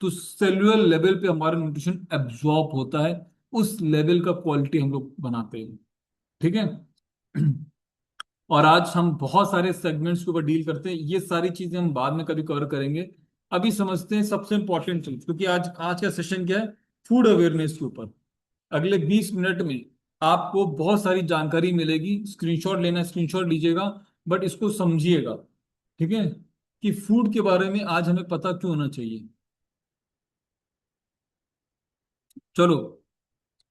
तो सेल्युलर लेवल पे हमारा न्यूट्रिशन एब्जॉर्ब होता है, उस लेवल का क्वालिटी हम लोग बनाते हैं। ठीक है। और आज हम बहुत सारे सेगमेंट्स के ऊपर डील करते हैं, ये सारी चीजें हम बाद में कभी कवर करेंगे। अभी समझते हैं सबसे इंपॉर्टेंट चीज, क्योंकि आज आज का सेशन क्या है, फूड अवेयरनेस के ऊपर। अगले 20 मिनट में आपको बहुत सारी जानकारी मिलेगी। स्क्रीनशॉट लेना, स्क्रीनशॉट लीजिएगा, बट इसको समझिएगा। ठीक है, कि फूड के बारे में आज हमें पता क्यों होना चाहिए। चलो,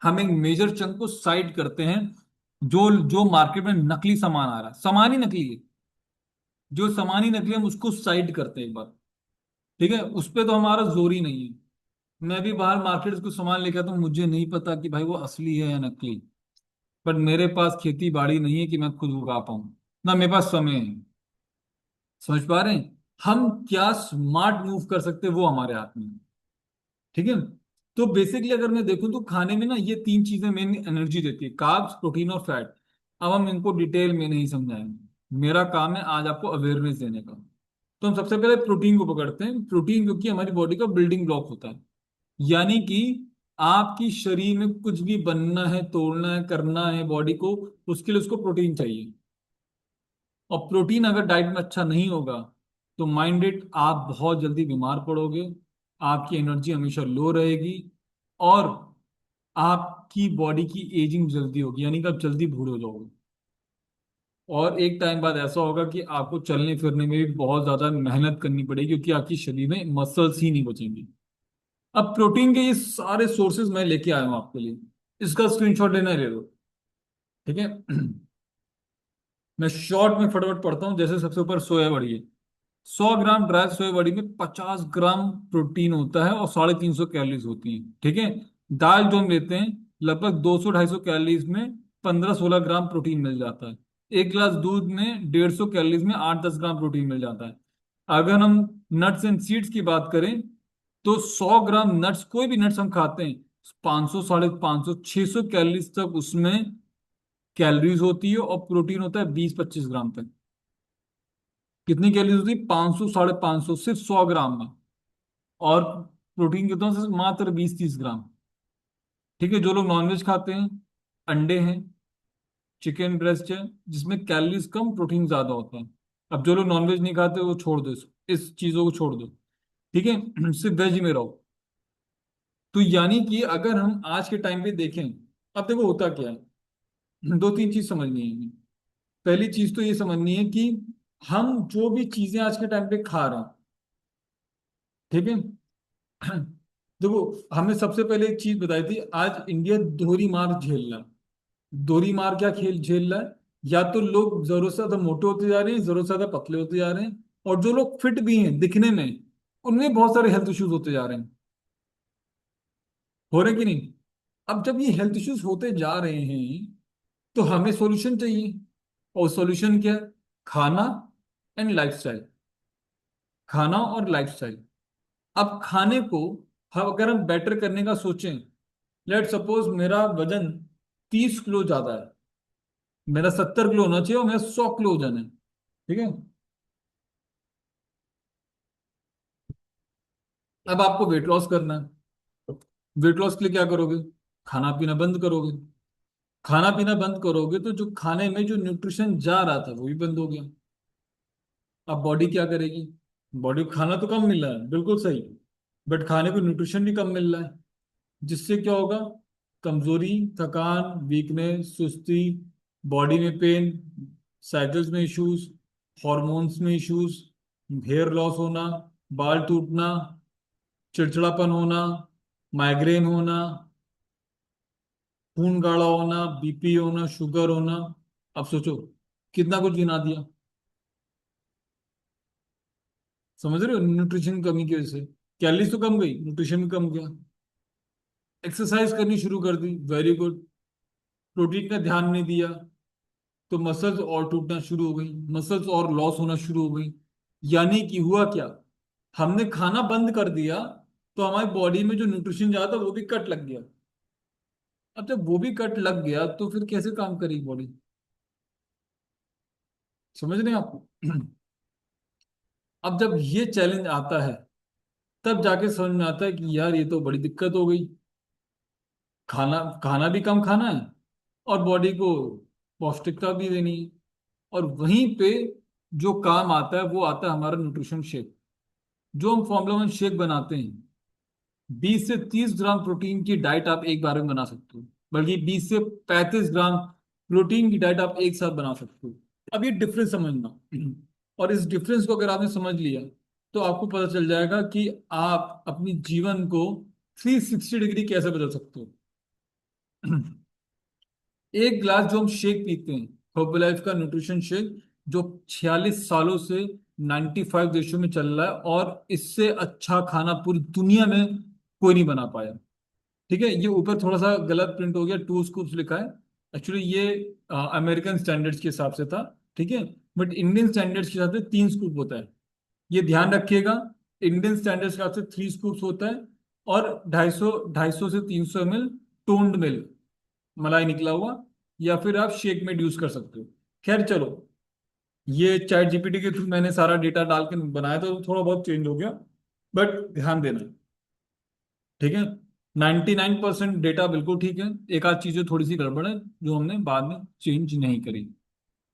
हम एक मेजर चंक को साइड करते हैं। जो जो मार्केट में नकली सामान आ रहा है, सामान ही नकली है, जो सामान ही नकली है, हम उसको साइड करते हैं एक बार। ठीक है, उस पे तो हमारा जोर ही नहीं है। मैं भी बाहर मार्केट से कुछ सामान लेकर आता हूँ, मुझे नहीं पता कि भाई वो असली है या नकली। बट मेरे पास खेती बाड़ी नहीं है कि मैं खुद उगा पाऊँ, ना मेरे पास समय है। समझ पा रहे हैं, हम क्या स्मार्ट मूव कर सकते हैं वो हमारे हाथ में है। ठीक है। तो बेसिकली अगर मैं देखूं तो खाने में ना ये तीन चीजें मेन एनर्जी देती है, कार्ब्स, प्रोटीन और फैट। अब हम इनको डिटेल में नहीं समझाएंगे, मेरा काम है आज आपको अवेयरनेस देने का। तो हम सबसे पहले प्रोटीन को पकड़ते हैं। प्रोटीन क्योंकि हमारी बॉडी का बिल्डिंग ब्लॉक होता है, यानी कि आपकी शरीर में कुछ भी बनना है, तोड़ना है, करना है बॉडी को, उसके लिए उसको प्रोटीन चाहिए। और प्रोटीन अगर डाइट में अच्छा नहीं होगा तो माइंडेड आप बहुत जल्दी बीमार पड़ोगे, आपकी एनर्जी हमेशा लो रहेगी, और आपकी बॉडी की एजिंग जल्दी होगी, यानी कि आप जल्दी बूढ़े हो जाओगे। और एक टाइम बाद ऐसा होगा कि आपको चलने फिरने में भी बहुत ज्यादा मेहनत करनी पड़ेगी, क्योंकि आपकी शरीर में मसल्स ही नहीं बचेंगी। अब प्रोटीन के ये सारे सोर्सेज मैं लेके आया हूं आपके लिए, इसका स्क्रीनशॉट लेना है, ले लो। ठीक है। मैं शॉर्ट में फटाफट पढ़ता हूँ। जैसे सबसे ऊपर सोया बड़ी है, 100 ग्राम ड्राई सोया बड़ी में 50 ग्राम प्रोटीन होता है और 350 कैलोरीज होती हैं। ठीक है। दाल जो हम लेते हैं, लगभग 200-250 कैलोरीज में 15-16 ग्राम प्रोटीन मिल जाता है। एक गिलास दूध में 150 कैलोरीज में 8-10 ग्राम प्रोटीन मिल जाता है। अगर हम नट्स एंड सीड्स की बात करें तो 100 ग्राम नट्स, कोई भी नट्स हम खाते हैं, 500, 550, 600 कैलोरीज तक उसमें कैलोरीज होती है, और प्रोटीन होता है 20-25 ग्राम तक। कितनी कैलोरीज होती है? 500, 550, सिर्फ 100 ग्राम में। और प्रोटीन कितना होता है? सिर्फ मात्र 20-30 ग्राम। ठीक है। जो लोग नॉनवेज खाते हैं, अंडे हैं, चिकन ब्रेस्ट है, जिसमें कैलोरीज कम, प्रोटीन ज्यादा होता है। अब जो लोग नॉनवेज नहीं खाते वो छोड़ दो, इस चीजों को छोड़ दो। ठीक है। सिर्फ वेज में रहो। तो यानी कि अगर हम आज के टाइम पे देखें, अब देखो होता क्या है, दो तीन चीज समझनी है हमें। पहली चीज तो ये समझनी है कि हम जो भी चीजें आज के टाइम पे खा रहे हैं, ठीक है, देखो, हमने सबसे पहले एक चीज बताई थी, आज इंडिया दोहरी मार झेल रहा है। दोहरी मार क्या खेल झेल रहा है? या तो लोग जरूरत से ज्यादा मोटे होते जा रहे हैं, जरूरत से ज्यादा पतले होते जा रहे हैं, और जो लोग फिट भी हैं दिखने में, उनमें बहुत सारे हेल्थ इश्यूज होते जा रहे हैं। हो रहे कि नहीं? अब जब ये हेल्थ इश्यूज होते जा रहे हैं तो हमें सॉल्यूशन चाहिए। और सॉल्यूशन क्या है? खाना एंड लाइफस्टाइल। खाना और लाइफस्टाइल। अब खाने को हम अगर हम बेटर करने का सोचें, लेट सपोज मेरा वजन 30 किलो ज्यादा है, मेरा 70 किलो होना चाहिए और मेरा 100 किलो वजन है। ठीक है। अब आपको वेट लॉस करना है। वेट लॉस के लिए क्या करोगे? खाना पीना बंद करोगे। खाना पीना बंद करोगे तो जो खाने में जो न्यूट्रिशन जा रहा था वो भी बंद हो गया। अब बॉडी क्या करेगी? बॉडी को खाना तो कम मिल रहा है, बिल्कुल सही, बट खाने को न्यूट्रिशन भी कम मिल रहा है। जिससे क्या होगा? कमजोरी, थकान, वीकनेस, सुस्ती, बॉडी में पेन, साइकिल्स में इश्यूज, हॉर्मोन्स में इश्यूज, हेयर लॉस होना, बाल टूटना, चिड़चिड़ापन होना, माइग्रेन होना, खून गाढ़ा होना, बीपी होना, शुगर होना। अब सोचो, कितना कुछ गिना दिया। समझ रहे हो? न्यूट्रिशन की कमी की वजह से कैलोरीज तो कम गई, न्यूट्रिशन भी कम गया। एक्सरसाइज करनी शुरू कर दी, वेरी गुड। प्रोटीन का ध्यान नहीं दिया तो मसल्स और टूटना शुरू हो गई, मसल्स और लॉस होना शुरू हो गई। यानी कि हुआ क्या? हमने खाना बंद कर दिया तो हमारी बॉडी में जो न्यूट्रिशन जाता वो भी कट लग गया। अब जब वो भी कट लग गया तो फिर कैसे काम करेगी बॉडी? समझ रहे हैं आपको? अब जब ये चैलेंज आता है, तब जाके समझ में आता है कि यार ये तो बड़ी दिक्कत हो गई। खाना खाना भी कम खाना है, और बॉडी को पौष्टिकता भी देनी है। और वहीं पे जो काम आता है वो आता है हमारा न्यूट्रिशन शेक। जो हम फॉर्मूला वन शेक बनाते हैं, 20 से 30 ग्राम प्रोटीन की डाइट आप एक बार में बना सकते हो, बल्कि 20 से 35 ग्राम प्रोटीन की डाइट आप एक साथ बना सकते हो। अब ये डिफरेंस समझना, और इस डिफरेंस को अगर आपने समझ लिया, तो आपको पता चल जाएगा कि आप अपनी जीवन को 360 डिग्री कैसे बदल सकते हो। एक ग्लास जो हम शेक पीते हैं, हर्बलाइफ का न्यूट्रिशन शेक, जो 46 सालों से 95 देशों में चल रहा है, और इससे अच्छा खाना पूरी दुनिया में कोई नहीं बना पाया। ठीक है, ये ऊपर थोड़ा सा गलत प्रिंट हो गया, 2 स्कूप्स लिखा है। एक्चुअली ये अमेरिकन स्टैंडर्ड्स के हिसाब से था। ठीक है, बट इंडियन स्टैंडर्ड्स के हिसाब से 3 स्कूप होता है। ये ध्यान रखिएगा, इंडियन स्टैंडर्ड्स के हिसाब से 3 स्कूप्स होता है। और 250 से 300 ml टोन्ड मिल्क, मलाई निकला हुआ, या फिर आप शेक में यूज कर सकते हो। खैर चलो, ये चैट जीपीटी के थ्रू मैंने सारा डेटा डाल के बनाया, तो थोड़ा बहुत चेंज हो गया, बट ध्यान देना। ठीक है, 99% डेटा बिल्कुल ठीक है। एक आध चीजें थोड़ी सी गड़बड़ है, जो हमने बाद में चेंज नहीं करी।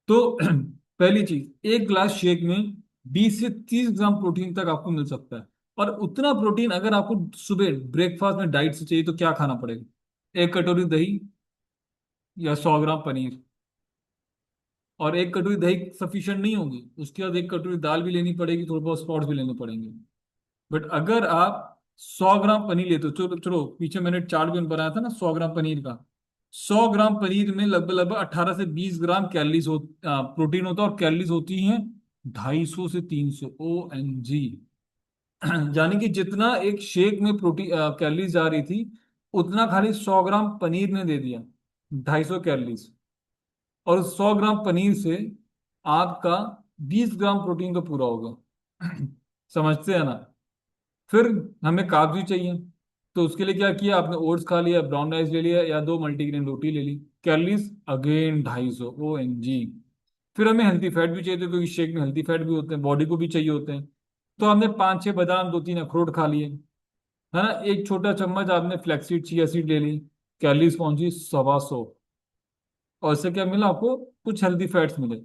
तो पहली चीज, एक ग्लास शेक में 20 से 30 ग्राम प्रोटीन तक आपको मिल सकता है। और उतना प्रोटीन अगर आपको सुबह ब्रेकफास्ट में डाइट से चाहिए, तो क्या खाना पड़ेगा? 1 कटोरी दही, या 100 ग्राम पनीर। और 1 कटोरी दही सफिशिएंट नहीं होगी, उसके बाद 1 कटोरी दाल भी लेनी पड़ेगी, थोड़े बहुत स्प्राउट्स भी लेने पड़ेंगे। बट अगर आप 100 ग्राम पनीर लेते हो, चलो चलो, पीछे मैंने चार्ट भी बनाया था ना 100 ग्राम पनीर का। 100 ग्राम पनीर में लगभग लगभग 18 से 20 ग्राम कैलोरीज प्रोटीन होता है, और कैलोरीज होती हैं 250 से 300। O N G. यानी कि जितना एक शेक में प्रोटीन कैलोरीज आ रही थी, उतना खाली 100 ग्राम पनीर ने दे दिया, 250 कैलोरीज। और 100 ग्राम पनीर से आपका 20 ग्राम प्रोटीन तो पूरा होगा। समझते हैं ना? फिर हमें कार्ब भी चाहिए, तो उसके लिए क्या किया आपने? ओट्स खा लिया, ब्राउन राइस ले लिया, या 2 मल्टीग्रेन रोटी ले ली। Calories again 250। O N G. फिर हमें हेल्थी फैट भी चाहिए थे, क्योंकि शेक में हेल्थी फैट भी होते हैं, बॉडी को भी चाहिए होते हैं। तो हमने 5-6 बादाम, 2-3 अखरोट खा लिए, है ना। एक छोटा चम्मच आपने फ्लैक्सीड चिया सीड ले ली। कैलोरीज पहुंची 125। और इससे क्या मिला आपको? कुछ हेल्थी फैट्स मिले।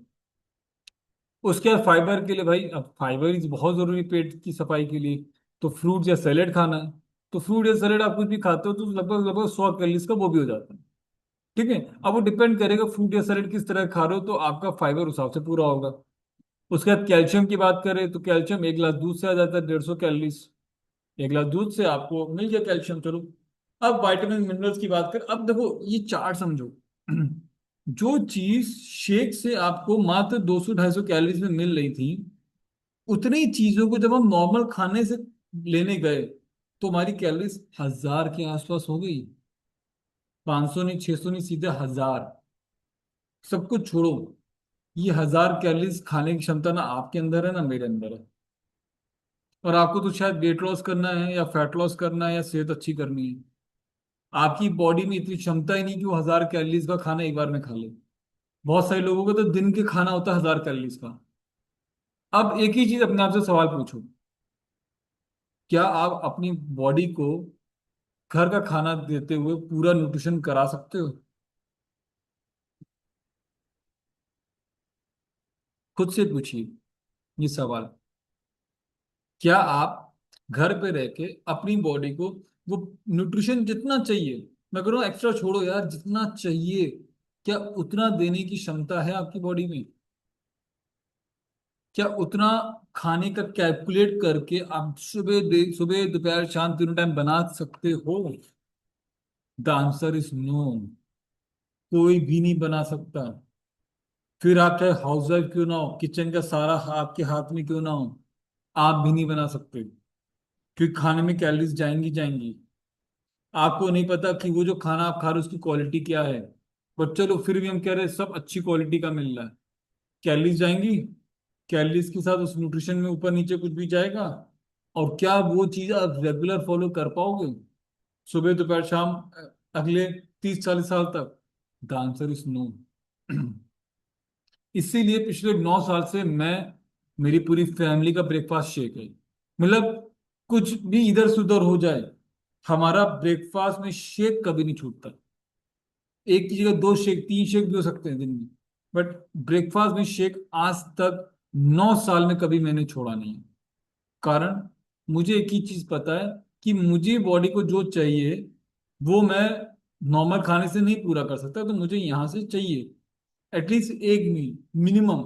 उसके बाद फाइबर के लिए, भाई अब फाइबर इज बहुत जरूरी पेट की सफाई के लिए। तो फ्रूट या सैलेड खाना है। तो फ्रूट या सैलेड आप कुछ भी खाते हो, तो लगभग लगभग 100 कैलोरीज का वो भी हो जाता है। ठीक है, अब वो डिपेंड करेगा फ्रूट या सैलेड किस तरह खा रहे हो, तो आपका फाइबर उस हिसाब से पूरा होगा। उसके बाद कैल्शियम की बात करें, तो कैल्शियम एक गिलास दूध से आ जाता है, 150 कैलोरीज। एक गिलास दूध से आपको मिल गया कैल्शियम। चलो, अब विटामिन मिनरल्स की बात कर। अब देखो ये चार्ट समझो। जो चीज शेक से आपको मात्र 200-250 कैलोरीज में मिल रही थी, उतनी चीजों को जब हम नॉर्मल खाने से लेने गए, तो हमारी कैलोरीज 1000 के आसपास हो गई। 500 नहीं, 600 नहीं, सीधे 1000। सब कुछ छोड़ो, ये 1000 कैलोरीज खाने की क्षमता ना आपके अंदर है ना मेरे अंदर है। और आपको तो शायद वेट लॉस करना है, या फैट लॉस करना है, या सेहत अच्छी करनी है। आपकी बॉडी में इतनी क्षमता ही नहीं कि वो 1000 कैलोरीज का खाना एक बार में खा ले। बहुत सारे लोगों को तो दिन के खाना होता है 1000 कैलोरीज का। अब एक ही चीज अपने आप से सवाल पूछो, क्या आप अपनी बॉडी को घर का खाना देते हुए पूरा न्यूट्रिशन करा सकते हो? खुद से पूछिए ये सवाल। क्या आप घर पे रह के अपनी बॉडी को वो न्यूट्रिशन जितना चाहिए, मैं कह रहा हूँ एक्स्ट्रा छोड़ो यार, जितना चाहिए, क्या उतना देने की क्षमता है आपकी बॉडी में? क्या उतना खाने का कैलकुलेट करके आप सुबह दोपहर शाम तीनों टाइम बना सकते हो? The answer is no. कोई भी नहीं बना सकता। फिर आप चाहे हाउस वाइफ क्यों ना हो, किचन का सारा आपके हाथ में क्यों ना हो, आप भी नहीं बना सकते। क्योंकि खाने में कैलोरीज जाएंगी जाएंगी। आपको नहीं पता कि वो जो खाना आप खा रहे हो उसकी क्वालिटी क्या है। बट चलो, फिर भी हम कह रहे हैं सब अच्छी क्वालिटी का मिल रहा है। कैलोरीज जाएंगी, कैलोरीज के साथ उस न्यूट्रिशन में ऊपर नीचे कुछ भी जाएगा। और क्या वो चीज आप रेगुलर फॉलो कर पाओगे, सुबह दोपहर शाम, अगले 30-40 साल तक? The answer is no. इसीलिए पिछले 9 साल से मैं मेरी पूरी फैमिली का ब्रेकफास्ट शेक है। मतलब कुछ भी इधर से उधर हो जाए, हमारा ब्रेकफास्ट में शेक कभी नहीं छूटता। एक की जगह दो शेक, तीन शेक भी हो सकते हैं दिन में, बट ब्रेकफास्ट में शेक आज तक 9 साल में कभी मैंने छोड़ा नहीं है। कारण मुझे एक ही चीज पता है कि मुझे बॉडी को जो चाहिए वो मैं नॉर्मल खाने से नहीं पूरा कर सकता, तो मुझे यहाँ से चाहिए एटलीस्ट एक मील मिनिमम।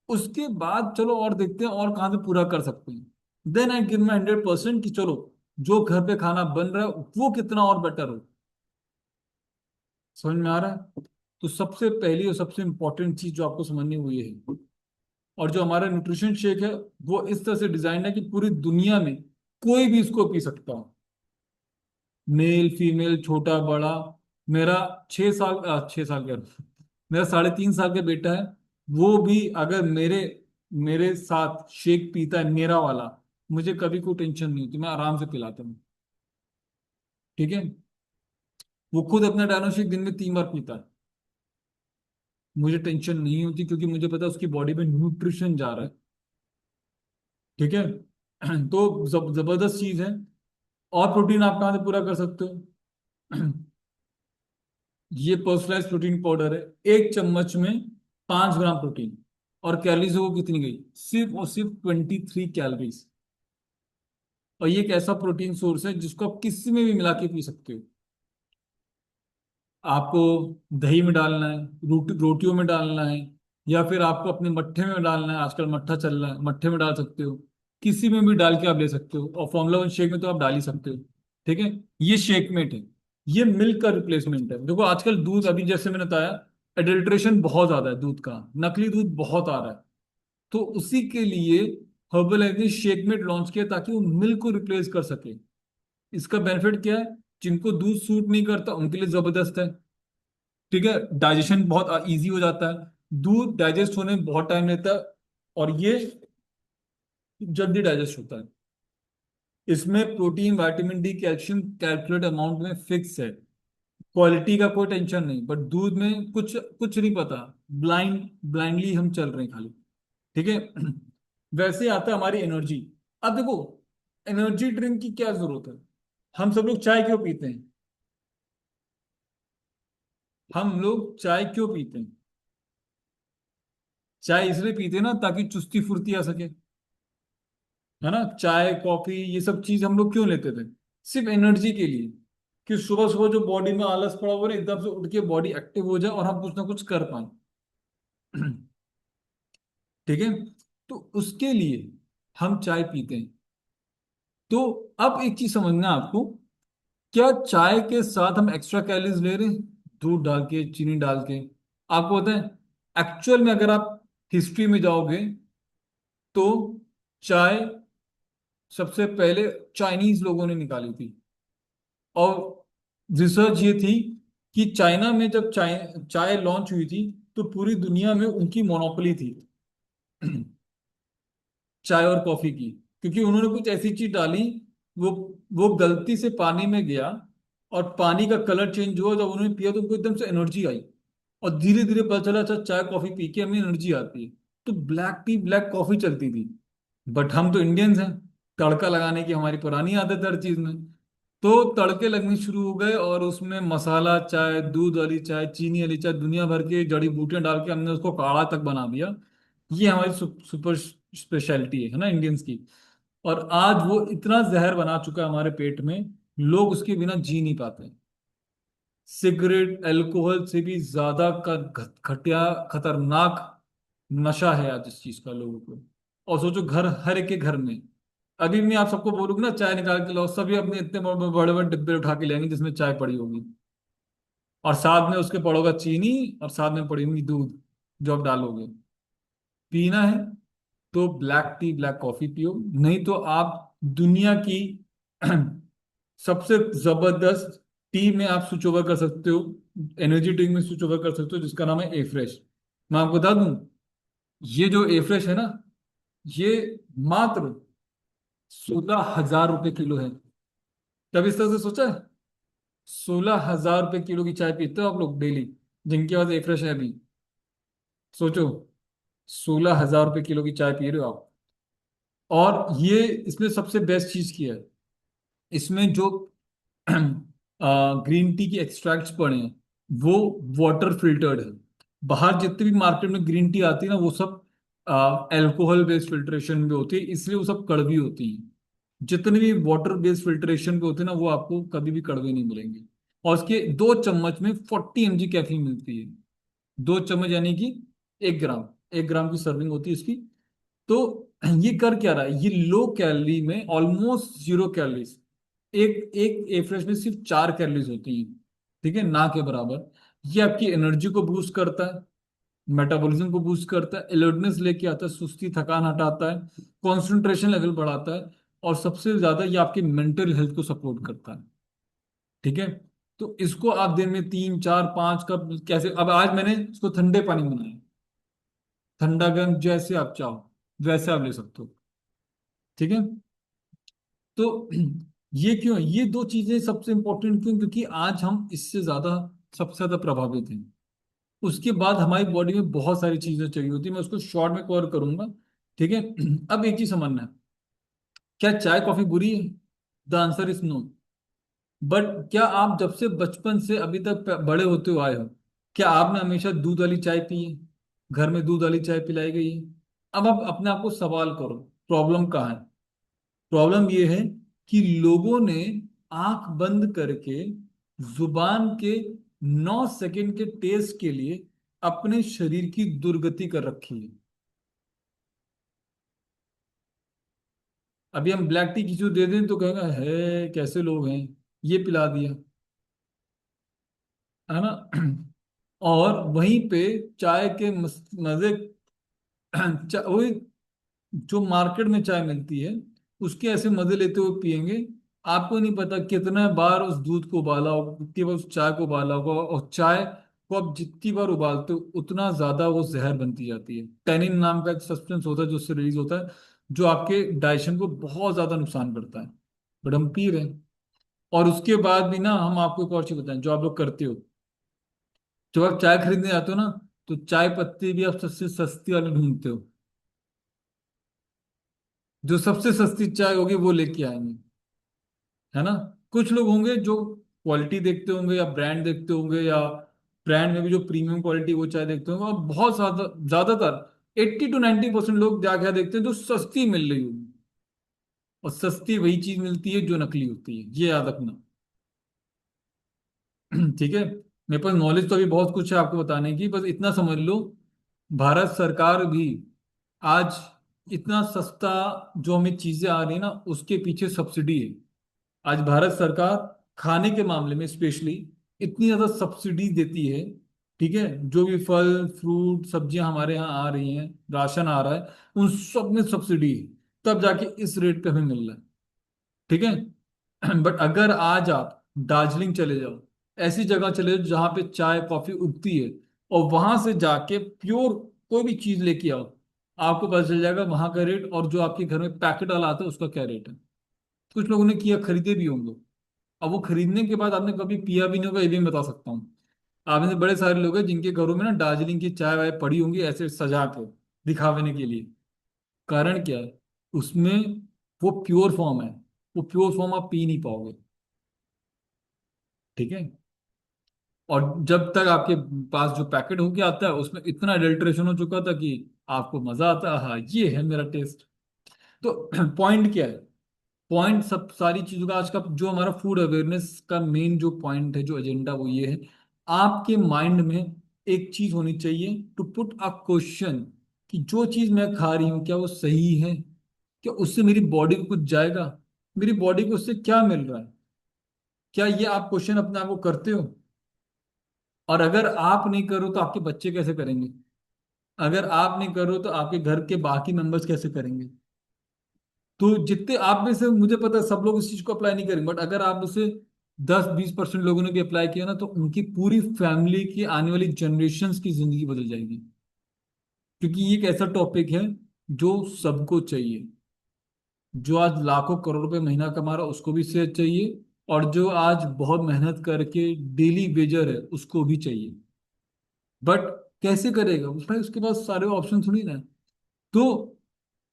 उसके बाद चलो और देखते हैं और कहाँ से पूरा कर सकते हैं। देन आई गिव माई 100% कि चलो जो घर पे खाना बन रहा है वो कितना और बेटर हो। समझ में आ रहा है? तो सबसे पहली और सबसे इंपॉर्टेंट चीज जो आपको समझनी हुई है, और जो हमारा न्यूट्रिशन शेक है वो इस तरह से डिजाइन है कि पूरी दुनिया में कोई भी इसको पी सकता हो, मेल फीमेल छोटा बड़ा। मेरा 6 साल 6 साल का मेरा 3.5 साल का बेटा है, वो भी अगर मेरे मेरे साथ शेक पीता है मेरा वाला, मुझे कभी कोई टेंशन नहीं होती, मैं आराम से पिलाता हूँ। ठीक है। वो खुद अपना डायनो शेक दिन में 3 बार पीता है, मुझे टेंशन नहीं होती क्योंकि मुझे पता है उसकी बॉडी में न्यूट्रिशन जा रहा है। ठीक है। तो जबरदस्त चीज है। और प्रोटीन आप कहाँ से पूरा कर सकते हो? ये पर्सनलाइज प्रोटीन पाउडर है, एक चम्मच में 5 ग्राम प्रोटीन। और कैलोरीज वो कितनी गई, सिर्फ और सिर्फ 23 कैलोरीज। और ये एक ऐसा प्रोटीन सोर्स है जिसको आप किसी में भी मिला के पी सकते हो। आपको दही में डालना है, रोटियों में डालना है, या फिर आपको अपने मट्ठे में डालना है, आजकल मट्ठा चल रहा है, मट्ठे में डाल सकते हो। किसी में भी डाल के आप ले सकते हो, और फॉर्मूला 1 शेक में तो आप डाल ही सकते हो। ठीक है। ये शेकमेट है, ये मिल्क का रिप्लेसमेंट है। देखो आजकल दूध, अभी जैसे मैंने बताया, एडल्ट्रेशन बहुत ज्यादा है दूध का, नकली दूध बहुत आ रहा है। तो उसी के लिए हर्बल ने शेकमेट लॉन्च किया ताकि वो मिल्क को रिप्लेस कर सके। इसका बेनिफिट क्या है? जिनको दूध सूट नहीं करता उनके लिए जबरदस्त है। ठीक है। डाइजेशन बहुत इजी हो जाता है, दूध डाइजेस्ट होने में बहुत टाइम लेता है, और ये जल्दी डाइजेस्ट होता है। इसमें protein vitamin D calcium calculate amount में फिक्स है, क्वालिटी का कोई टेंशन नहीं। बट दूध में कुछ कुछ नहीं पता, ब्लाइंडली हम चल रहे हैं खाली। ठीक है। वैसे आता है हमारी एनर्जी। अब देखो, एनर्जी ड्रिंक की क्या जरूरत है? हम सब लोग चाय क्यों पीते हैं? हम लोग चाय क्यों पीते हैं? चाय इसलिए पीते हैं ना ताकि चुस्ती फुर्ती आ सके, है ना। चाय कॉफी ये सब चीज हम लोग क्यों लेते थे? सिर्फ एनर्जी के लिए, कि सुबह सुबह जो बॉडी में आलस पड़ा हुआ है ना, एकदम से उठ के बॉडी एक्टिव हो जाए और हम कुछ ना कुछ कर पाए। ठीक है। तो उसके लिए हम चाय पीते हैं। तो अब एक चीज समझना है आपको, क्या चाय के साथ हम एक्स्ट्रा कैलोरीज ले रहे हैं, दूध डाल के चीनी डाल के? आपको पता है एक्चुअल में अगर आप हिस्ट्री में जाओगे तो चाय सबसे पहले चाइनीज लोगों ने निकाली थी। और रिसर्च ये थी कि चाइना में जब चाय चाय लॉन्च हुई थी तो पूरी दुनिया में उनकी मोनोपोली थी। चाय और कॉफी की, क्योंकि उन्होंने कुछ ऐसी चीज डाली, वो वो गलती से पानी में गया और पानी का कलर चेंज हुआ, जब उन्होंने पिया तो उनको एकदम से एनर्जी आई। और धीरे धीरे पता चला अच्छा चाय कॉफी पी के हमें एनर्जी आती है। तो ब्लैक टी ब्लैक कॉफी चलती थी। बट हम तो इंडियंस हैं, तड़का लगाने की हमारी पुरानी आदत है हर चीज में। तो तड़के लगने शुरू हो गए और उसमें मसाला चाय, दूध वाली चाय, चीनी वाली चाय, दुनिया भर की जड़ी बूटियां डाल के हमने उसको काढ़ा तक बना दिया। ये हमारी सुपर स्पेशलिटी है ना इंडियंस की। और आज वो इतना जहर बना चुका है हमारे पेट में, लोग उसके बिना जी नहीं पाते। सिगरेट अल्कोहल से भी ज्यादा का घटिया खतरनाक नशा है आज इस चीज का लोगों को। और सोचो घर, हर एक के घर में, अभी मैं आप सबको बोलूंगा ना चाय निकाल के लाओ, सभी अपने इतने बड़े बड़े डिब्बे उठा के लेंगे जिसमें चाय पड़ी होगी, और साथ में उसके पड़ोगा चीनी, और साथ में पड़ी होगी दूध जो आप डालोगे। पीना है तो ब्लैक टी ब्लैक कॉफी पियो, नहीं तो आप दुनिया की सबसे जबरदस्त टी में आप स्विच ओवर कर सकते हो, एनर्जी ड्रिंक में स्विच ओवर कर सकते हो, जिसका नाम है ए फ्रेश। मैं आपको बता दूं, ये जो ए फ्रेश है ना, ये मात्र 16,000 रुपए किलो है। कभी इस तरह से सोचा है? 16,000 रुपए किलो की चाय पीते हो आप लोग डेली, जिनके पास ए फ्रेश है अभी। सोचो, 16,000 रुपए किलो की चाय पी रहे हो आप। और ये इसमें सबसे बेस्ट चीज की है, इसमें जो ग्रीन टी की एक्सट्रैक्ट्स पड़े हैं वो वाटर फिल्टर्ड है। बाहर जितनी भी मार्केट में ग्रीन टी आती है ना, वो सब अल्कोहल बेस्ड फिल्ट्रेशन में होती है, इसलिए वो सब कड़वी होती है। जितने भी वाटर बेस्ड फिल्ट्रेशन पे होते हैं ना, वो आपको कभी भी कड़वे नहीं मिलेंगे। और उसके 2 चम्मच में 40 mg कैफीन मिलती है। 2 चम्मच यानी कि 1 ग्राम, 1 ग्राम की सर्विंग होती है इसकी। तो ये कर क्या रहा है, ये लो कैलोरी में ऑलमोस्ट 0 कैलोरीज, एक एक ए फ्रेश में सिर्फ 4 कैलोरीज होती हैं, ठीक है, ना के बराबर। ये आपकी एनर्जी को बूस्ट करता है, मेटाबॉलिज्म को बूस्ट करता है, अलर्टनेस लेके आता है, सुस्ती थकान हटाता है, कंसंट्रेशन लेवल बढ़ाता है, और सबसे ज्यादा ये आपकी मेंटल हेल्थ को सपोर्ट करता है, ठीक है। तो इसको आप दिन में 3 4 5 कप कैसे, अब आज मैंने इसको ठंडे पानी में बनाया, ठंडा गर्म जैसे आप चाहो वैसे आप ले सकते हो, ठीक है। तो ये क्यों है? ये दो चीजें सबसे इंपॉर्टेंट क्यों, क्योंकि आज हम इससे ज्यादा सबसे ज्यादा प्रभावित हैं। उसके बाद हमारी बॉडी में बहुत सारी चीजें चाहिए होती है, मैं उसको शॉर्ट में कवर करूंगा, ठीक है। अब एक चीज समझना है, क्या चाय कॉफी बुरी है? The answer is no. But क्या आप जब से बचपन से अभी तक बड़े होते हुए आए हो, क्या आपने हमेशा दूध वाली चाय पी है? घर में दूध वाली चाय पिलाई गई है? अब आप अपने आप को सवाल करो, प्रॉब्लम कहाँ है? प्रॉब्लम ये है कि लोगों ने आंख बंद करके जुबान के 9 सेकंड के टेस्ट के लिए अपने शरीर की दुर्गति कर रखी है। अभी हम ब्लैक टी किसी को दे दें तो कहेगा है कैसे लोग हैं, ये पिला दिया, है ना। और वहीं पे चाय के मजे, वही जो मार्केट में चाय मिलती है उसके ऐसे मजे लेते हुए पियेंगे। आपको नहीं पता कितना बार उस दूध को उबाला होगा, कितनी बार उस चाय को उबाला होगा, और चाय को आप जितनी बार उबालते हो उतना ज्यादा वो जहर बनती जाती है। टैनिन नाम का एक सब्सटेंस होता है जो उससे रिलीज होता है, जो आपके डाइजेशन को बहुत ज्यादा नुकसान करता है। बट हम पी रहे हैं। और उसके बाद भी ना, हम आपको एक और चीज बताएं जो आप लोग करते हो, जब आप चाय खरीदने जाते हो ना, तो चाय पत्ती भी आप सबसे सस्ती वाली ढूंढते हो, जो सबसे सस्ती चाय होगी वो लेके आएंगे, है ना। कुछ लोग होंगे जो क्वालिटी देखते होंगे या ब्रांड देखते होंगे, या ब्रांड में भी जो प्रीमियम क्वालिटी वो चाय देखते होंगे, और बहुत ज्यादा, ज्यादातर 80 to 90% लोग क्या क्या देखते हैं, जो सस्ती मिल रही होगी। और सस्ती वही चीज मिलती है जो नकली होती है, ये याद रखना। ठीक है। मेरे पास नॉलेज तो अभी बहुत कुछ है आपको बताने की, बस इतना समझ लो, भारत सरकार भी आज इतना सस्ता जो हमें चीजें आ रही है ना, उसके पीछे सब्सिडी है। आज भारत सरकार खाने के मामले में स्पेशली इतनी ज्यादा सब्सिडी देती है, ठीक है। जो भी फल फ्रूट सब्जियां हमारे यहाँ आ रही हैं, राशन आ रहा है, उन सब में सब्सिडी है, तब जाके इस रेट पे हमें मिल रहा है, ठीक है। बट अगर आज आप दार्जिलिंग चले जाओ, ऐसी जगह चले जाओ जहाँ पे चाय कॉफी उगती है, और वहां से जाके प्योर कोई भी चीज लेके आओ, आपको पता चल जाएगा वहां का रेट और जो आपके घर में पैकेट वाला आता है उसका क्या रेट है। कुछ लोगों ने किया, खरीदे भी होंगे। अब वो खरीदने के बाद आपने कभी पिया भी नहीं होगा, ये भी मैं बता सकता हूँ। आप में से बड़े सारे लोग हैं जिनके घरों में ना दार्जिलिंग की चाय वाय पड़ी होंगी ऐसे सजा के, दिखावे के लिए। कारण क्या है? उसमें वो प्योर फॉर्म है, वो प्योर फॉर्म आप पी नहीं पाओगे, ठीक है। और जब तक आपके पास जो पैकेट होके आता है उसमें इतना एडल्ट्रेशन हो चुका था कि आपको मजा आता है, हाँ ये है मेरा टेस्ट। तो पॉइंट क्या है? पॉइंट सब सारी चीजों का आज का जो हमारा फूड अवेयरनेस का मेन जो पॉइंट है, जो एजेंडा, वो ये है, आपके माइंड में एक चीज होनी चाहिए, टू पुट अ क्वेश्चन, कि जो चीज मैं खा रही हूँ क्या वो सही है? क्या उससे मेरी बॉडी को कुछ जाएगा? मेरी बॉडी को उससे क्या मिल रहा है? क्या ये आप क्वेश्चन अपने आप को करते हो? और अगर आप नहीं करो तो आपके बच्चे कैसे करेंगे? अगर आप नहीं करो तो आपके घर के बाकी मेंबर्स कैसे करेंगे? तो जितने आप में से, मुझे पता है सब लोग इस चीज को अप्लाई नहीं करेंगे, बट अगर आप उसे 10-20% लोगों ने भी अप्लाई किया ना, तो उनकी पूरी फैमिली की आने वाली जनरेशन्स की जिंदगी बदल जाएगी। क्योंकि ये एक ऐसा टॉपिक है जो सबको चाहिए। जो आज लाखों करोड़ रुपए महीना कमा रहा है उसको भी सेहत चाहिए, और जो आज बहुत मेहनत करके डेली वेजर है उसको भी चाहिए। बट कैसे करेगा भाई? उसके पास सारे ऑप्शन थोड़ी ना है। तो